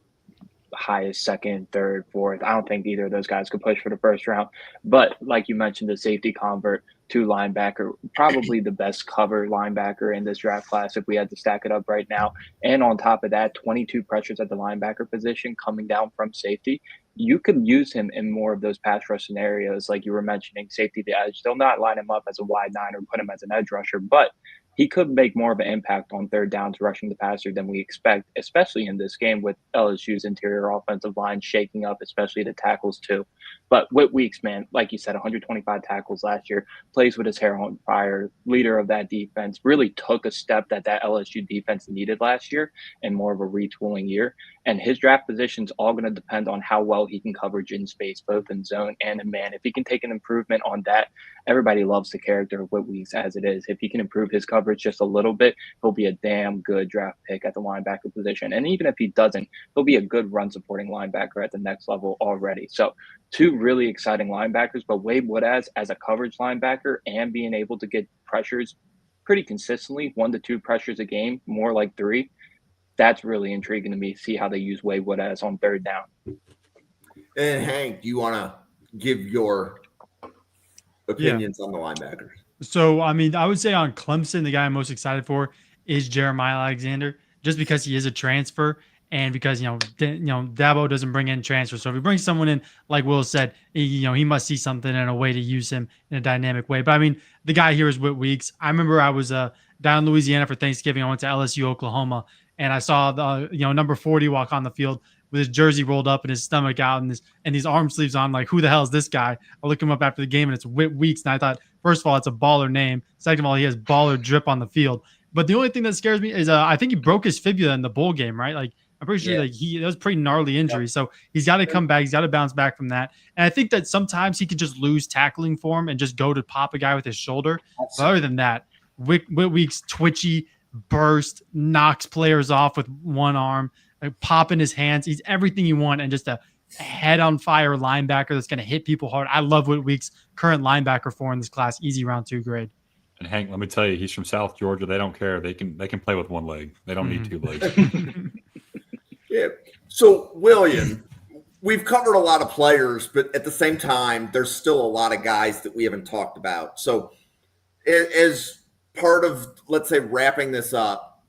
highest, second, third, fourth. I don't think either of those guys could push for the first round. But like you mentioned, the safety convert to linebacker, probably the best cover linebacker in this draft class if we had to stack it up right now. And on top of that, 22 pressures at the linebacker position coming down from safety. You could use him in more of those pass rush scenarios, like you were mentioning, safety to edge. They'll not line him up as a wide 9 or put him as an edge rusher, but he could make more of an impact on third downs rushing the passer than we expect, especially in this game with LSU's interior offensive line shaking up, especially the tackles too. But Whit Weeks, man, like you said, 125 tackles last year, plays with his hair on fire, leader of that defense, really took a step that LSU defense needed last year and more of a retooling year. And his draft position's all going to depend on how well he can coverage in space, both in zone and in man. If he can take an improvement on that, everybody loves the character of Whit Weeks as it is. If he can improve his coverage just a little bit, he'll be a damn good draft pick at the linebacker position. And even if he doesn't, he'll be a good run supporting linebacker at the next level already. So 2 really exciting linebackers, but Wade Woodaz as a coverage linebacker and being able to get pressures pretty consistently, 1 to 2 pressures a game, more like 3. That's really intriguing to me. See how they use Wade Woodaz on third down. And Hank, do you want to give your opinions on the linebackers? So, I mean, I would say on Clemson, the guy I'm most excited for is Jeremiah Alexander, just because he is a transfer and because, Dabo doesn't bring in transfers. So if he brings someone in, like Will said, he must see something in a way to use him in a dynamic way. But I mean, the guy here is Whit Weeks. I remember I was down in Louisiana for Thanksgiving. I went to LSU, Oklahoma, and I saw the, number 40 walk on the field with his jersey rolled up and his stomach out and these arm sleeves on. Like, who the hell is this guy? I look him up after the game, and it's Whit Weeks. And I thought, first of all, it's a baller name. Second of all, he has baller drip on the field. But the only thing that scares me is I think he broke his fibula in the bowl game, right? Like, I'm pretty sure that was a pretty gnarly injury. So he's got to come back. He's got to bounce back from that. And I think that sometimes he could just lose tackling form and just go to pop a guy with his shoulder. But other than that, Whit Weeks twitchy, burst, knocks players off with one arm, like pop in his hands. He's everything you want, and just a head on fire linebacker that's going to hit people hard. I love Whit Weeks, current linebacker 4 in this class, easy round 2 grade. And Hank, let me tell you, he's from South Georgia. They don't care. They can play with 1 leg. They don't need 2 legs. Yeah. So William, we've covered a lot of players, but at the same time, there's still a lot of guys that we haven't talked about. So as part of, let's say, wrapping this up,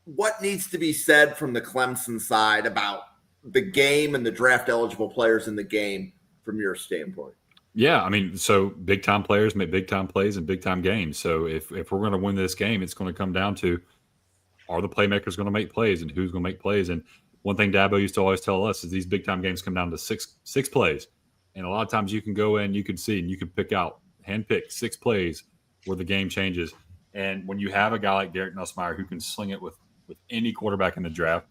what needs to be said from the Clemson side about the game and the draft eligible players in the game from your standpoint? Yeah, I mean, so big-time players make big-time plays in big-time games. So if we're going to win this game, it's going to come down to, are the playmakers going to make plays and who's going to make plays? And one thing Dabo used to always tell us is these big-time games come down to six plays. And a lot of times you can go in, you can see, and you can handpick 6 plays where the game changes. And when you have a guy like Garrett Nussmeier who can sling it with any quarterback in the draft,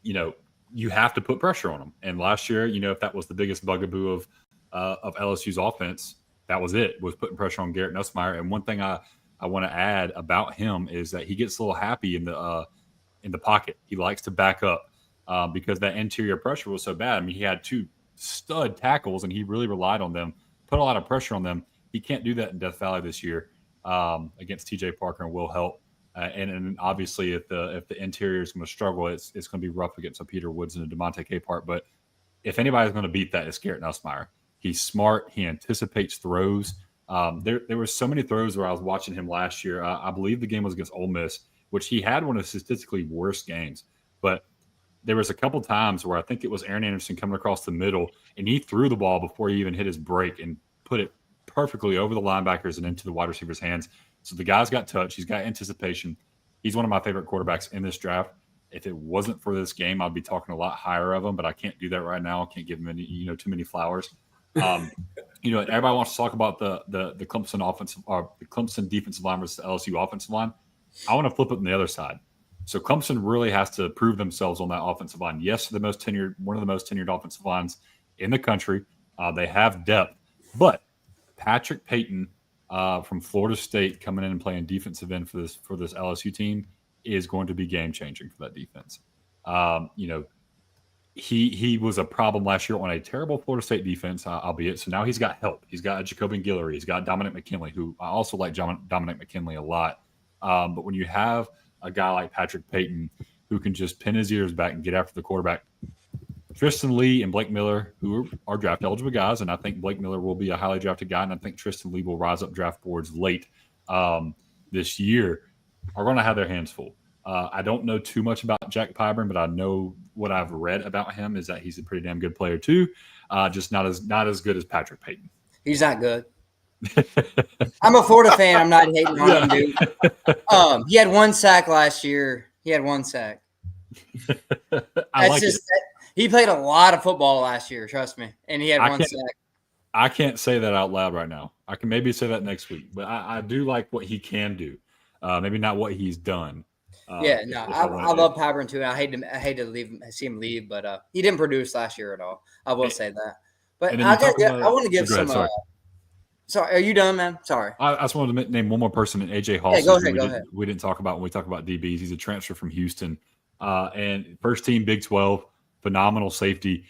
you have to put pressure on him. And last year, if that was the biggest bugaboo of LSU's offense, that was putting pressure on Garrett Nussmeier. And one thing I want to add about him is that he gets a little happy in the pocket. He likes to back up because that interior pressure was so bad. I mean, he had two stud tackles, and he really relied on them, put a lot of pressure on them. He can't do that in Death Valley this year against TJ Parker and Will Help. And obviously, if the interior is going to struggle, it's going to be rough against a Peter Woods and a DeMonte Capehart. But if anybody's going to beat that, it's Garrett Nussmeier. He's smart. He anticipates throws. There were so many throws where I was watching him last year. I believe the game was against Ole Miss, which he had one of the statistically worst games. But there was a couple times where I think it was Aaron Anderson coming across the middle, and he threw the ball before he even hit his break and put it perfectly over the linebackers and into the wide receiver's hands. So the guy's got touch. He's got anticipation. He's one of my favorite quarterbacks in this draft. If it wasn't for this game, I'd be talking a lot higher of him, but I can't do that right now. I can't give him too many flowers. Everybody wants to talk about the Clemson offensive or the Clemson defensive line versus the LSU offensive line. I want to flip it on the other side. So Clemson really has to prove themselves on that offensive line. Yes, one of the most tenured offensive lines in the country. They have depth, but Patrick Payton from Florida State coming in and playing defensive end for this LSU team is going to be game changing for that defense. He was a problem last year on a terrible Florida State defense, albeit. So now he's got help. He's got Jacobian Guillory. He's got Dominic McKinley, who I also like Dominic McKinley a lot. But when you have a guy like Patrick Payton who can just pin his ears back and get after the quarterback, Tristan Leigh and Blake Miller, who are draft eligible guys, and I think Blake Miller will be a highly drafted guy, and I think Tristan Leigh will rise up draft boards late this year, are going to have their hands full. I don't know too much about Jack Pyburn, but I know what I've read about him is that he's a pretty damn good player too, just not as good as Patrick Payton. He's not good. I'm a Florida fan. I'm not hating on him, dude. He had one sack last year. He had one sack. He played a lot of football last year, trust me, and he had one sack. I can't say that out loud right now. I can maybe say that next week, but I do like what he can do. Maybe not what he's done. I love Pyburn too. I hate to see him leave, but he didn't produce last year at all. I will say that. But I want to give some. Sorry, are you done, man? Sorry. I just wanted to name one more person, AJ Haulcy. Yeah, go ahead. We didn't talk about when we talk about DBs. He's a transfer from Houston, and first team Big 12, phenomenal safety.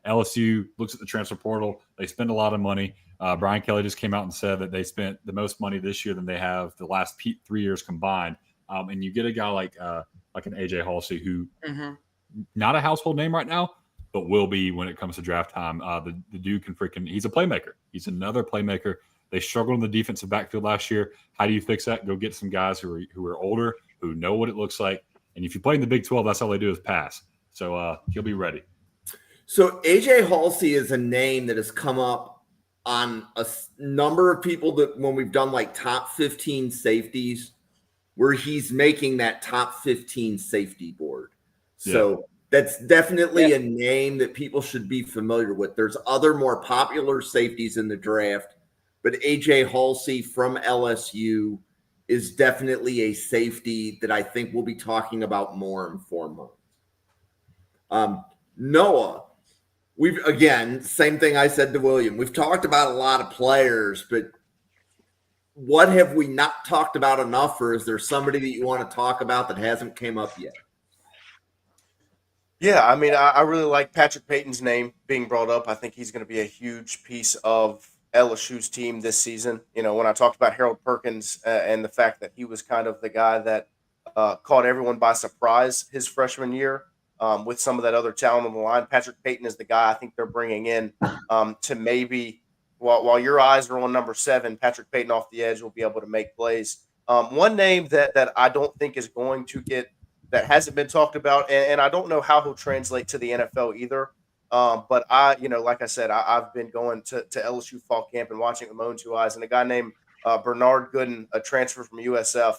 LSU looks at the transfer portal. They spend a lot of money. Brian Kelly just came out and said that they spent the most money this year than they have the last 3 years combined. And you get a guy like an AJ Haulcy who not a household name right now, but will be when it comes to draft time. The dude he's a playmaker. He's another playmaker. They struggled in the defensive backfield last year. How do you fix that? Go get some guys who are older, who know what it looks like. And if you play in the Big 12, that's all they do is pass. So he'll be ready. So AJ Haulcy is a name that has come up on a number of people that when we've done like top 15 safeties, where he's making that top 15 safety board. So that's definitely a name that people should be familiar with. There's other more popular safeties in the draft, but AJ Haulcy from LSU is definitely a safety that I think we'll be talking about more in 4 months. Noah, same thing I said to William. We've talked about a lot of players, but what have we not talked about enough, or is there somebody that you want to talk about that hasn't came up yet? Yeah, I mean, I really like Patrick Payton's name being brought up. I think he's going to be a huge piece of LSU's team this season. When I talked about Harold Perkins and the fact that he was kind of the guy that caught everyone by surprise his freshman year with some of that other talent on the line, Patrick Payton is the guy I think they're bringing in to maybe – while your eyes are on number 7, Patrick Payton off the edge will be able to make plays. One name that I don't think is going to get that hasn't been talked about, and I don't know how he'll translate to the NFL either. But like I said, I've been going to LSU fall camp and watching it with my own 2 eyes, and a guy named Bernard Gooden, a transfer from USF,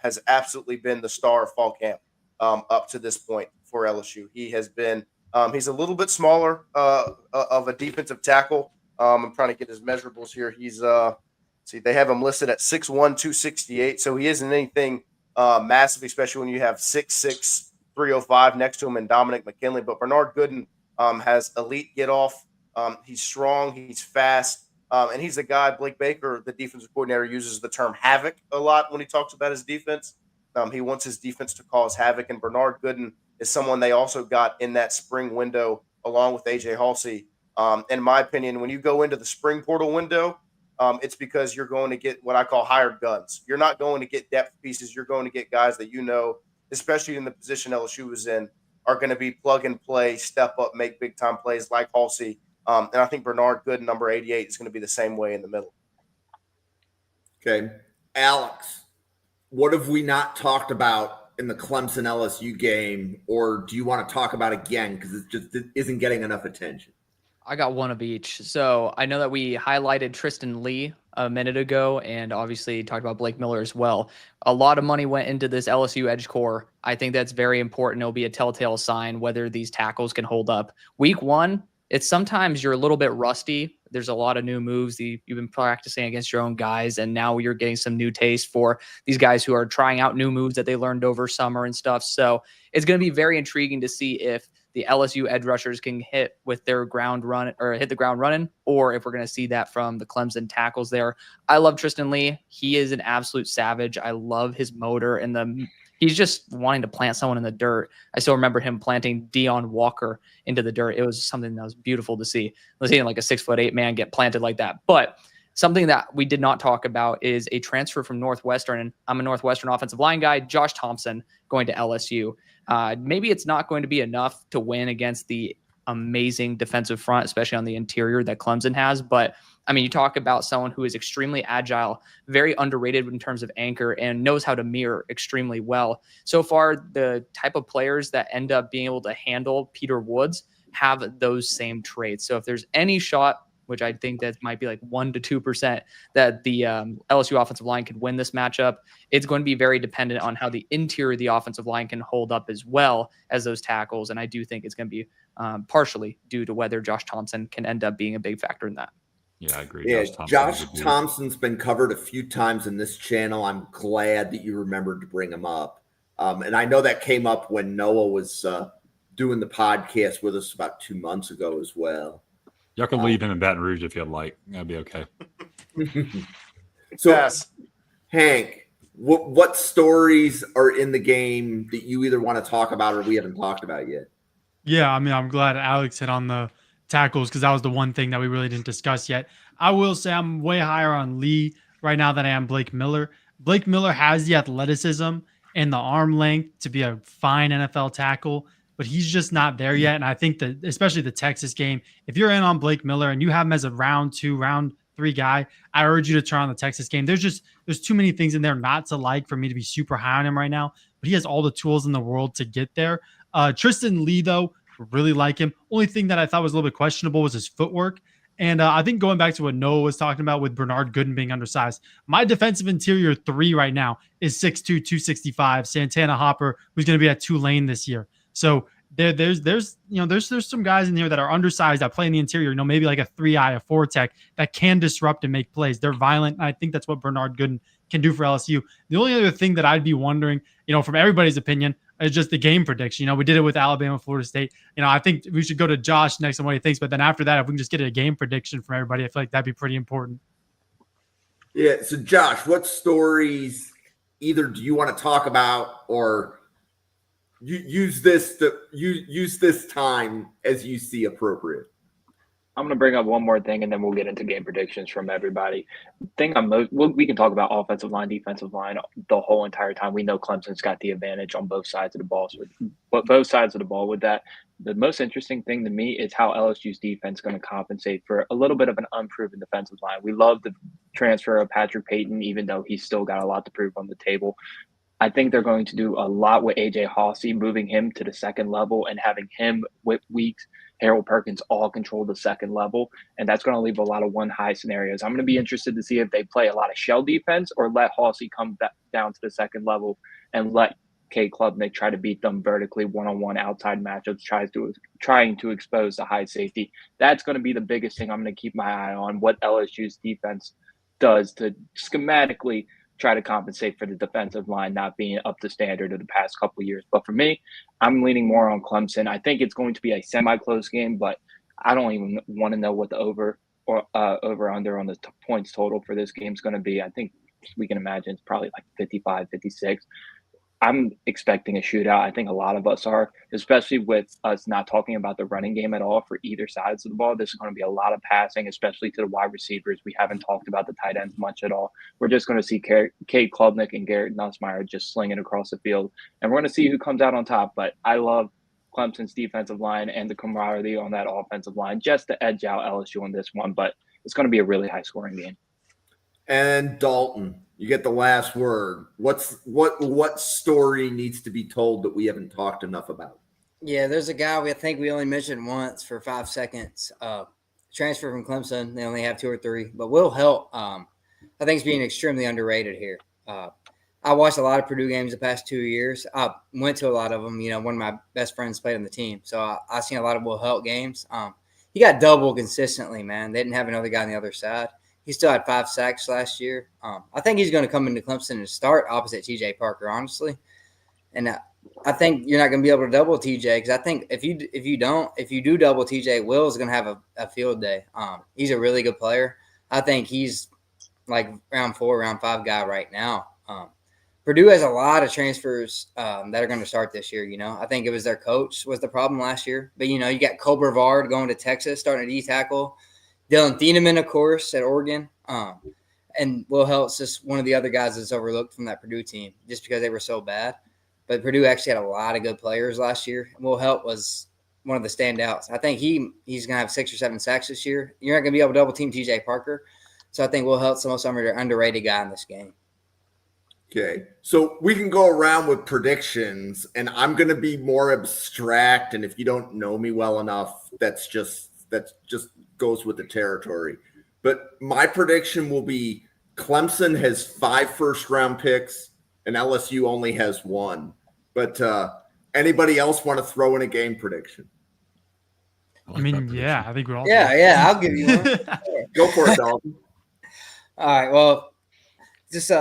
has absolutely been the star of fall camp up to this point for LSU. He has been he's a little bit smaller of a defensive tackle. I'm trying to get his measurables here. He's they have him listed at 6'1", 268. So he isn't anything massive, especially when you have 6'6", 305 next to him and Dominic McKinley. But Bernard Gooden has elite get off. He's strong. He's fast. And he's the guy, Blake Baker, the defensive coordinator, uses the term havoc a lot when he talks about his defense. He wants his defense to cause havoc. And Bernard Gooden is someone they also got in that spring window along with AJ Haulcy. In my opinion, when you go into the spring portal window, it's because you're going to get what I call hired guns. You're not going to get depth pieces. You're going to get guys that especially in the position LSU was in, are going to be plug and play, step up, make big time plays like Haulcy. And I think Bernard Gooden, number 88, is going to be the same way in the middle. Okay. Alex, what have we not talked about in the Clemson LSU game, or do you want to talk about it again because it isn't getting enough attention? I got one of each. So I know that we highlighted Tristan Leigh a minute ago and obviously talked about Blake Miller as well. A lot of money went into this LSU edge core. I think that's very important. It'll be a telltale sign whether these tackles can hold up. Week one, it's sometimes you're a little bit rusty. There's a lot of new moves you've been practicing against your own guys, and now you're getting some new taste for these guys who are trying out new moves that they learned over summer and stuff. So it's going to be very intriguing to see if the LSU edge rushers can hit the ground running, or if we're going to see that from the Clemson tackles there. I love Tristan Leigh. He is an absolute savage. I love his motor and he's just wanting to plant someone in the dirt. I still remember him planting Deion Walker into the dirt. It was something that was beautiful to see. Seeing like a 6'8" man get planted like that. But something that we did not talk about is a transfer from Northwestern, and I'm a Northwestern offensive line guy, Josh Thompson going to LSU. Maybe it's not going to be enough to win against the amazing defensive front, especially on the interior that Clemson has. But I mean, you talk about someone who is extremely agile, very underrated in terms of anchor, and knows how to mirror extremely well. So far, the type of players that end up being able to handle Peter Woods have those same traits. So if there's any shot, which I think that might be like 1% to 2%, that the LSU offensive line could win this matchup, it's going to be very dependent on how the interior of the offensive line can hold up as well as those tackles. And I do think it's going to be partially due to whether Josh Thompson can end up being a big factor in that. Yeah, I agree. Yeah, Josh Thompson's been covered a few times in this channel. I'm glad that you remembered to bring him up. And I know that came up when Noah was doing the podcast with us about 2 months ago as well. Y'all can leave him in Baton Rouge if you'd like. That'd be okay. So, yes. Hank, what stories are in the game that you either want to talk about or we haven't talked about yet? Yeah, I mean, I'm glad Alex hit on the tackles because that was the one thing that we really didn't discuss yet. I will say I'm way higher on Leigh right now than I am Blake Miller. Blake Miller has the athleticism and the arm length to be a fine NFL tackle, but he's just not there yet. And I think that especially the Texas game, if you're in on Blake Miller and you have him as a round 2, round 3 guy, I urge you to turn on the Texas game. There's too many things in there not to like for me to be super high on him right now, but he has all the tools in the world to get there. Tristan Leigh, though, really like him. Only thing that I thought was a little bit questionable was his footwork. And I think going back to what Noah was talking about with Bernard Gooden being undersized, my defensive interior 3 right now is 6'2", 265, Santana Hopper, who's going to be at Tulane this year. So there's some guys in here that are undersized that play in the interior, maybe like a 3-eye, a 4-tech that can disrupt and make plays. They're violent. And I think that's what Bernard Gooden can do for LSU. The only other thing that I'd be wondering, from everybody's opinion, is just the game prediction. We did it with Alabama, Florida State. I think we should go to Josh next on what he thinks. But then after that, if we can just get a game prediction from everybody, I feel like that'd be pretty important. Yeah. So Josh, what stories either do you want to talk about or you use this time as you see appropriate? I'm going to bring up one more thing, and then we'll get into game predictions from everybody. We can talk about offensive line, defensive line the whole entire time. We know Clemson's got the advantage on both sides of the ball. With that, the most interesting thing to me is how LSU's defense is going to compensate for a little bit of an unproven defensive line. We love the transfer of Patrick Payton, even though he's still got a lot to prove on the table. I think they're going to do a lot with AJ Haulcy, moving him to the second level and having him, Whit Weeks, Harold Perkins all control the second level. And that's going to leave a lot of one-high scenarios. I'm going to be interested to see if they play a lot of shell defense or let Haulcy come back down to the second level and let Cade Klubnik try to beat them vertically one-on-one outside matchups, trying to expose the high safety. That's going to be the biggest thing I'm going to keep my eye on, what LSU's defense does to schematically try to compensate for the defensive line not being up to standard of the past couple of years. But for me, I'm leaning more on Clemson. I think it's going to be a semi-close game, but I don't even want to know what the over-under on the points total for this game is going to be. I think we can imagine it's probably like 55, 56. I'm expecting a shootout. I think a lot of us are, especially with us not talking about the running game at all for either sides of the ball. This is going to be a lot of passing, especially to the wide receivers. We haven't talked about the tight ends much at all. We're just going to see Cade Klubnik and Garrett Nussmeier just slinging across the field, and we're going to see who comes out on top. But I love Clemson's defensive line and the camaraderie on that offensive line just to edge out LSU on this one. But it's going to be a really high-scoring game. And Dalton, you get the last word. What story needs to be told that we haven't talked enough about? Yeah, there's a guy I think we only mentioned once for 5 seconds. Transfer from Clemson. They only have 2 or 3, but Will Helt, I think, he's being extremely underrated here. I watched a lot of Purdue games the past 2 years. I went to a lot of them. You know, one of my best friends played on the team, so I've seen a lot of Will Helt games. He got double consistently, man. They didn't have another guy on the other side. He still had 5 sacks last year. I think he's going to come into Clemson and start opposite T.J. Parker, honestly. And I think you're not going to be able to double T.J. because I think if you do double T.J., Will is going to have a field day. He's a really good player. I think he's like round 4, round 5 guy right now. Purdue has a lot of transfers that are going to start this year. You know, I think it was their coach was the problem last year. But, you know, you got Cole Brevard going to Texas, starting at D-tackle. Dylan Thieneman, of course, at Oregon. And Will Helt's just one of the other guys that's overlooked from that Purdue team just because they were so bad. But Purdue actually had a lot of good players last year. Will Helt was one of the standouts. I think he's going to have 6 or 7 sacks this year. You're not going to be able to double team T.J. Parker. So I think Will Helt's the most underrated guy in this game. Okay, so we can go around with predictions, and I'm going to be more abstract. And if you don't know me well enough, that's just goes with the territory. But my prediction will be Clemson has 5 first-round picks, and LSU only has 1. But anybody else want to throw in a game prediction? I mean, yeah, I think we all. Yeah, I'll give you one. Go for it, Dalton. All right, well, just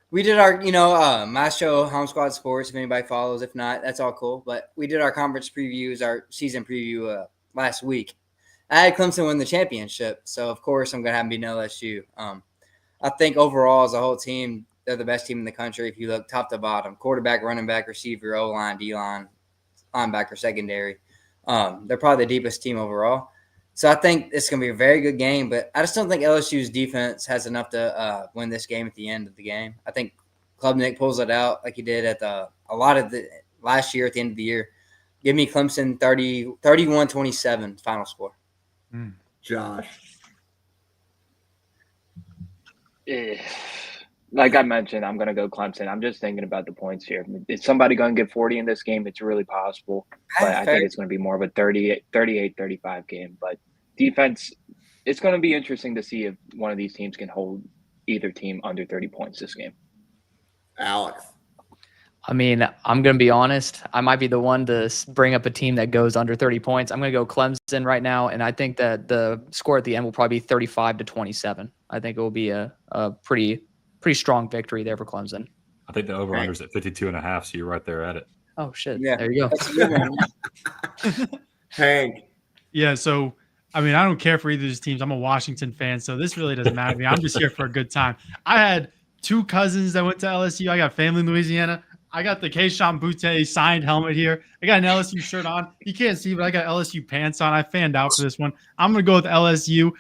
we did our, my show, Home Squad Sports, if anybody follows. If not, that's all cool. But we did our conference previews, our season preview last week. I had Clemson win the championship, so of course I'm going to have them beat LSU. I think overall as a whole team, they're the best team in the country if you look top to bottom. Quarterback, running back, receiver, O-line, D-line, linebacker, secondary. They're probably the deepest team overall. So I think it's going to be a very good game, but I just don't think LSU's defense has enough to win this game at the end of the game. I think Klubnik pulls it out like he did at a lot of the last year at the end of the year. Give me Clemson 31-27 final score. Josh. Like I mentioned, I'm going to go Clemson. I'm just thinking about the points here. Is somebody going to get 40 in this game? It's really possible. But I think it's going to be more of a 38-35 game. But defense, it's going to be interesting to see if one of these teams can hold either team under 30 points this game. Alex. I mean, I'm going to be honest. I might be the one to bring up a team that goes under 30 points. I'm going to go Clemson right now, and I think that the score at the end will probably be 35-27. I think it will be a pretty strong victory there for Clemson. I think the over-under is at 52.5, so you're right there at it. Oh, shit. Yeah. There you go. Hank. Yeah, so, I mean, I don't care for either of these teams. I'm a Washington fan, so this really doesn't matter to me. I'm just here for a good time. I had 2 cousins that went to LSU. I got family in Louisiana. I got the Keyshawn Butte signed helmet here. I got an LSU shirt on. You can't see, but I got LSU pants on. I fanned out for this one. I'm going to go with LSU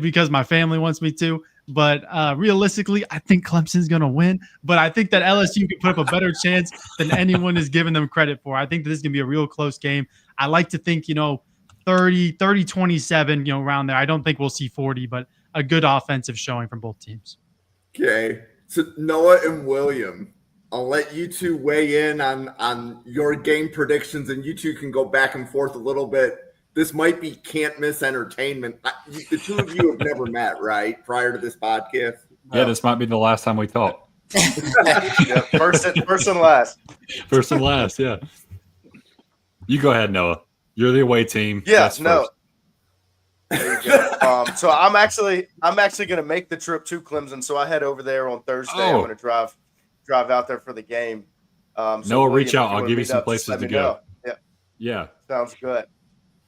because my family wants me to. But realistically, I think Clemson's going to win. But I think that LSU can put up a better chance than anyone is giving them credit for. I think that this is going to be a real close game. I like to think, 30-27, around there. I don't think we'll see 40, but a good offensive showing from both teams. Okay. So Noah and William, I'll let you two weigh in on your game predictions, and you two can go back and forth a little bit. This might be can't miss entertainment. The two of you have never met, right? Prior to this podcast. Yeah, this might be the last time we talk. Yeah, first and last. First and last, yeah. You go ahead, Noah. You're the away team. Yes, no. There you go. So I'm actually going to make the trip to Clemson. So I head over there on Thursday. I'm going to drive out there for the game. So Noah, reach out. I'll give you some places to go. Yeah. Sounds good.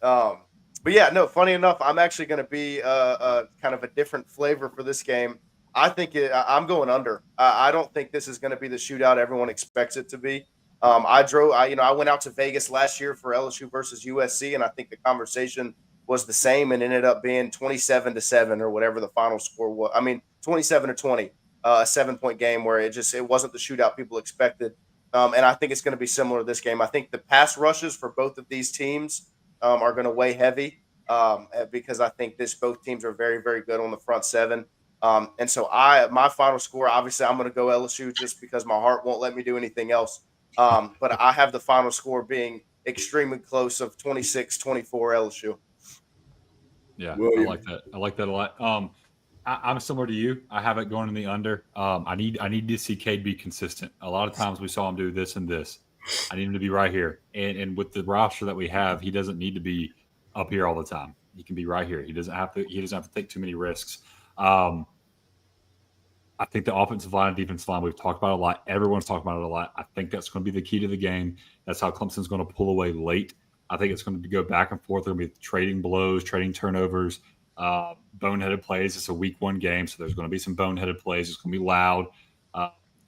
But yeah, no, funny enough, I'm actually going to be kind of a different flavor for this game. I think I'm going under. I don't think this is going to be the shootout everyone expects it to be. I went out to Vegas last year for LSU versus USC, and I think the conversation was the same and ended up being 27-7 or whatever the final score was. I mean, 27-20, a 7-point game where it wasn't the shootout people expected. And I think it's going to be similar to this game. I think the pass rushes for both of these teams are going to weigh heavy because I think both teams are very, very good on the front seven. And so my final score, obviously, I'm going to go LSU just because my heart won't let me do anything else. But I have the final score being extremely close of 26-24 LSU. Yeah, William. I like that. I like that a lot. I'm similar to you. I have it going in the under. I need to see Cade be consistent. A lot of times we saw him do this and this. I need him to be right here. And with the roster that we have, he doesn't need to be up here all the time. He can be right here. He doesn't have to take too many risks. I think the offensive line and defensive line, we've talked about it a lot. Everyone's talking about it a lot. I think that's going to be the key to the game. That's how Clemson's going to pull away late. I think it's going to go back and forth. They're going to be trading blows, trading turnovers, boneheaded plays. It's a week one game, so there's going to be some boneheaded plays. It's going to be loud.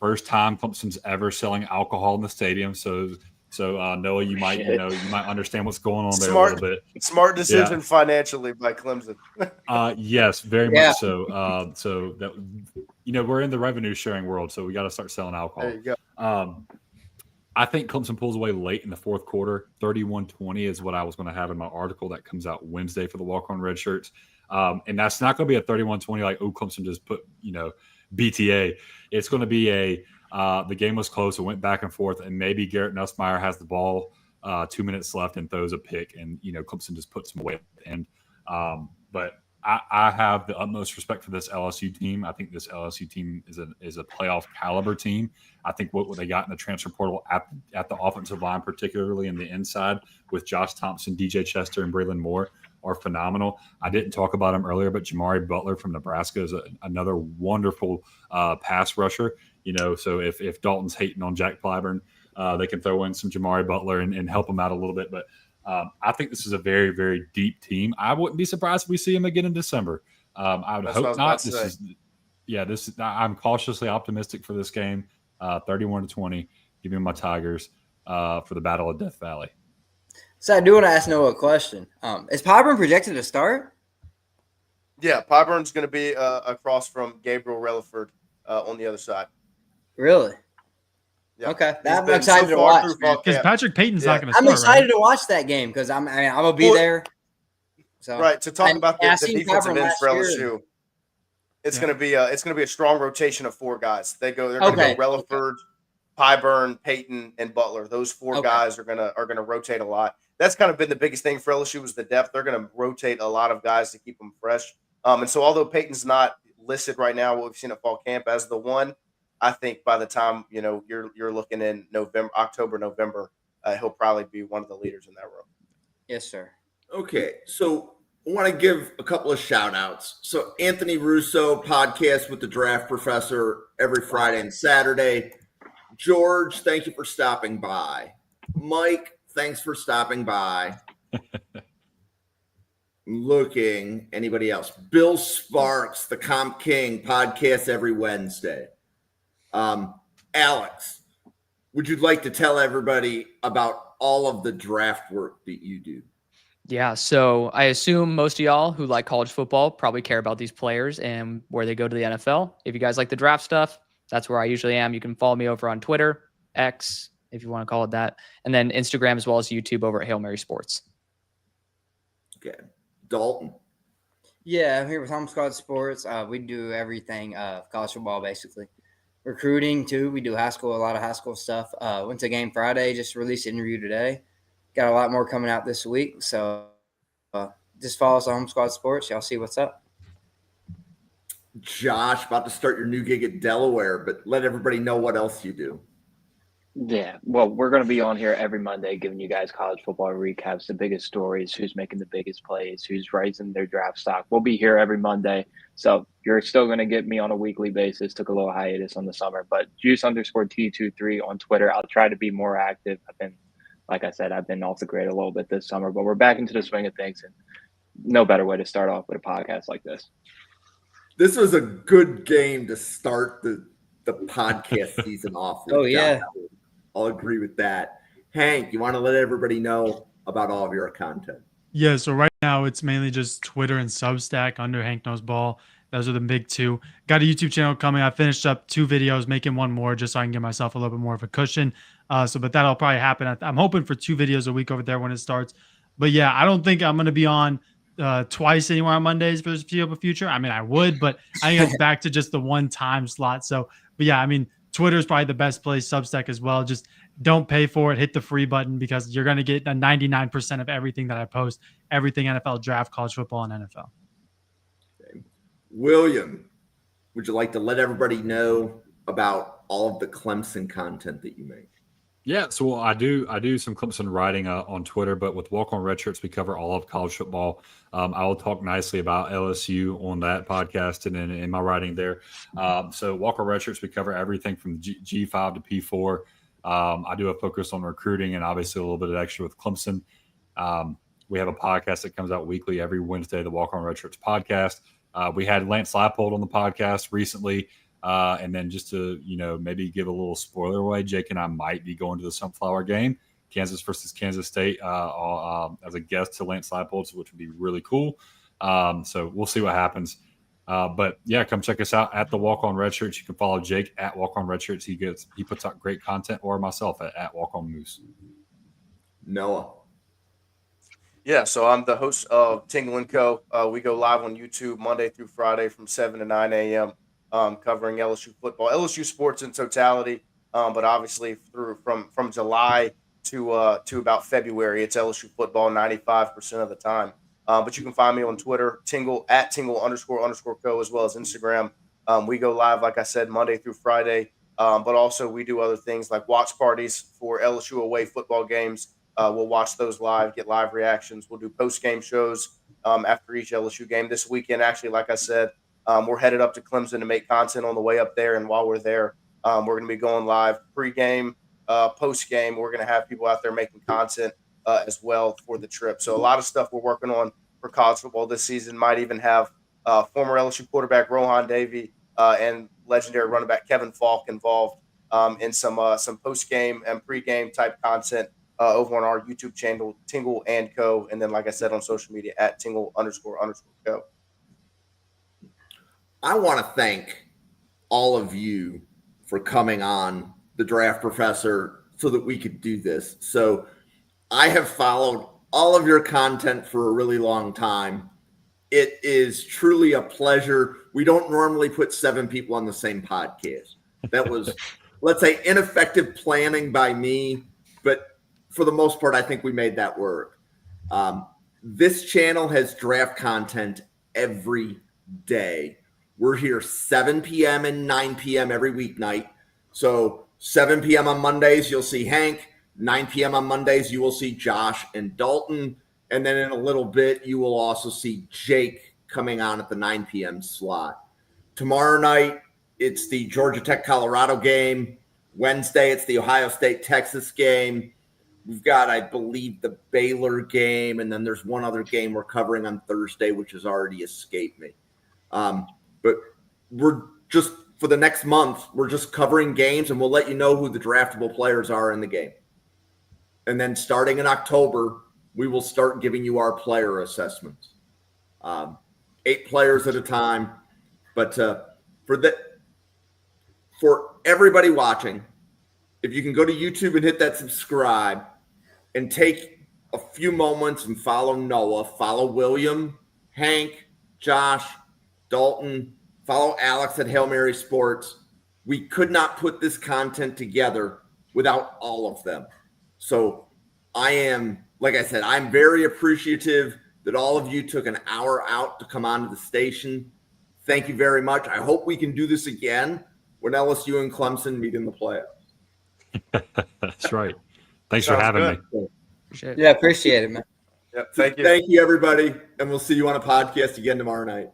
First time Clemson's ever selling alcohol in the stadium. So Noah, you might understand what's going on there a little bit. Smart decision financially by Clemson. Yes, very much so. So that we're in the revenue sharing world, so we got to start selling alcohol. There you go. I think Clemson pulls away late in the fourth quarter. 31-20 is what I was going to have in my article that comes out Wednesday for the walk-on red shirts. And that's not going to be a 31-20 like, oh, Clemson just put, BTA. It's going to be the game was close. It went back and forth, and maybe Garrett Nussmeier has the ball 2 minutes left and throws a pick, and, Clemson just puts some away at the end. But I have the utmost respect for this LSU team. I think this LSU team is a playoff caliber team. I think what they got in the transfer portal at the offensive line, particularly in the inside with Josh Thompson, DJ Chester, and Braelin Moore, are phenomenal. I didn't talk about him earlier, but Jimari Butler from Nebraska is another wonderful pass rusher. So if Dalton's hating on Jack Clyburn, they can throw in some Jimari Butler and help him out a little bit. But I think this is a very, very deep team. I wouldn't be surprised if we see him again in December. I would hope not. I'm cautiously optimistic for this game. 31-20. Give me my Tigers for the Battle of Death Valley. So I do want to ask Noah a question. Is Pyburn projected to start? Yeah, Pyburn's going to be across from Gabriel Relaford on the other side. Really? Yeah. Okay, I'm excited to watch. Because Patrick Payton's not going to start. I'm excited to watch that game because I'm gonna be there. So right to talk about the defensive ends for LSU. It's going to be a strong rotation of four guys. They're going to go Relaford, Pyburn, Payton, and Butler. Those four guys are going to rotate a lot. That's kind of been the biggest thing for LSU was the depth. They're going to rotate a lot of guys to keep them fresh. And so although Payton's not listed right now, what we've seen at fall camp as the one, I think by the time you're looking in October, November, he'll probably be one of the leaders in that room. Yes, sir. Okay, so I want to give a couple of shout outs. So Anthony Russo podcast with the Draft Professor every Friday and Saturday. George, thank you for stopping by. Mike, thanks for stopping by. Looking, anybody else? Bill Sparks, the Comp King podcast every Wednesday. Alex, would you like to tell everybody about all of the draft work that you do? Yeah, so I assume most of y'all who like college football probably care about these players and where they go to the NFL. If you guys like the draft stuff, that's where I usually am. You can follow me over on Twitter, X, if you want to call it that, and then Instagram as well as YouTube over at Hail Mary Sports. Okay. Dalton. Yeah, I'm here with Home Squad Sports. We do everything college football, basically. Recruiting, too. We do a lot of high school stuff. Went to game Friday, just released an interview today. Got a lot more coming out this week. So just follow us on Home Squad Sports. Y'all see what's up. Josh, about to start your new gig at Delaware, but let everybody know what else you do. Yeah, well, we're going to be on here every Monday giving you guys college football recaps, the biggest stories, who's making the biggest plays, who's rising their draft stock. We'll be here every Monday. So you're still going to get me on a weekly basis. Took a little hiatus on the summer, but Juice_T23 on Twitter. I'll try to be more active. Like I said, I've been off the grid a little bit this summer, but we're back into the swing of things, and no better way to start off with a podcast like this. this was a good game to start the podcast season off with. Oh, yeah. I'll agree with that. Hank, you want to let everybody know about all of your content? Yeah, so right now it's mainly just Twitter and Substack under Hank Knows Ball. Those are the big two. Got a YouTube channel coming. I finished up 2 videos, making one more just so I can give myself a little bit more of a cushion. But that'll probably happen. I'm hoping for 2 videos a week over there when it starts. But yeah, I don't think I'm going to be on twice anywhere on Mondays for the foreseeable future. I mean, I would, but I think it's back to just the one-time slot. So, but yeah, I mean, Twitter is probably the best place, Substack as well. Just don't pay for it. Hit the free button because you're going to get 99% of everything that I post, everything NFL draft, college football, and NFL. Okay. William, would you like to let everybody know about all of the Clemson content that you make? Yeah, so I do some Clemson writing on Twitter, but with Walk On Red Shirts, we cover all of college football. I will talk nicely about LSU on that podcast and in my writing there. So Walk On Red Shirts, we cover everything from G5 to P4. I do a focus on recruiting and obviously a little bit of extra with Clemson. We have a podcast that comes out weekly every Wednesday, the Walk On Red Shirts podcast. We had Lance Leipold on the podcast recently. And then just to, maybe give a little spoiler away, Jake and I might be going to the Sunflower game, Kansas versus Kansas State, as a guest to Lance Leipold, which would be really cool. So we'll see what happens. But yeah, come check us out at the Walk On Red Shirts. You can follow Jake at Walk On Red Shirts. He puts out great content, or myself at Walk On Moose. Noah. Yeah, so I'm the host of Tingle & Co. We go live on YouTube Monday through Friday from 7 to 9 a.m. Covering LSU football, LSU sports in totality, but obviously from July to about February, it's LSU football 95% of the time. But you can find me on Twitter, Tingle__co, as well as Instagram. We go live, like I said, Monday through Friday, but also we do other things like watch parties for LSU away football games. We'll watch those live, get live reactions. We'll do post-game shows after each LSU game. This weekend, actually, like I said, we're headed up to Clemson to make content on the way up there. And while we're there, we're going to be going live pre-game, post-game. We're going to have people out there making content as well for the trip. So a lot of stuff we're working on for college football this season. Might even have former LSU quarterback Rohan Davey and legendary running back Kevin Falk involved in some post-game and pre-game type content over on our YouTube channel, Tingle & Co. And then, like I said, on social media at Tingle__Co. I want to thank all of you for coming on the Draft Professor so that we could do this. So I have followed all of your content for a really long time. It is truly a pleasure. We don't normally put 7 people on the same podcast. That was, let's say, ineffective planning by me, but for the most part, I think we made that work. This channel has draft content every day. We're here 7 p.m. and 9 p.m. every weeknight. So 7 p.m. on Mondays, you'll see Hank. 9 p.m. on Mondays, you will see Josh and Dalton. And then in a little bit, you will also see Jake coming on at the 9 p.m. slot. Tomorrow night, it's the Georgia Tech-Colorado game. Wednesday, it's the Ohio State-Texas game. We've got, I believe, the Baylor game. And then there's one other game we're covering on Thursday, which has already escaped me. But we're just, for the next month, we're just covering games, and we'll let you know who the draftable players are in the game. And then starting in October, we will start giving you our player assessments. 8 players at a time. But for everybody watching, if you can go to YouTube and hit that subscribe and take a few moments and follow Noah, follow William, Hank, Josh, Dalton, follow Alex at Hail Mary Sports. We could not put this content together without all of them. So I am, like I said, I'm very appreciative that all of you took an hour out to come onto the station. Thank you very much. I hope we can do this again when LSU and Clemson meet in the playoffs. That's right. Thanks for having me. Yeah, appreciate it, man. Yep, thank you. Thank you, everybody. And we'll see you on a podcast again tomorrow night.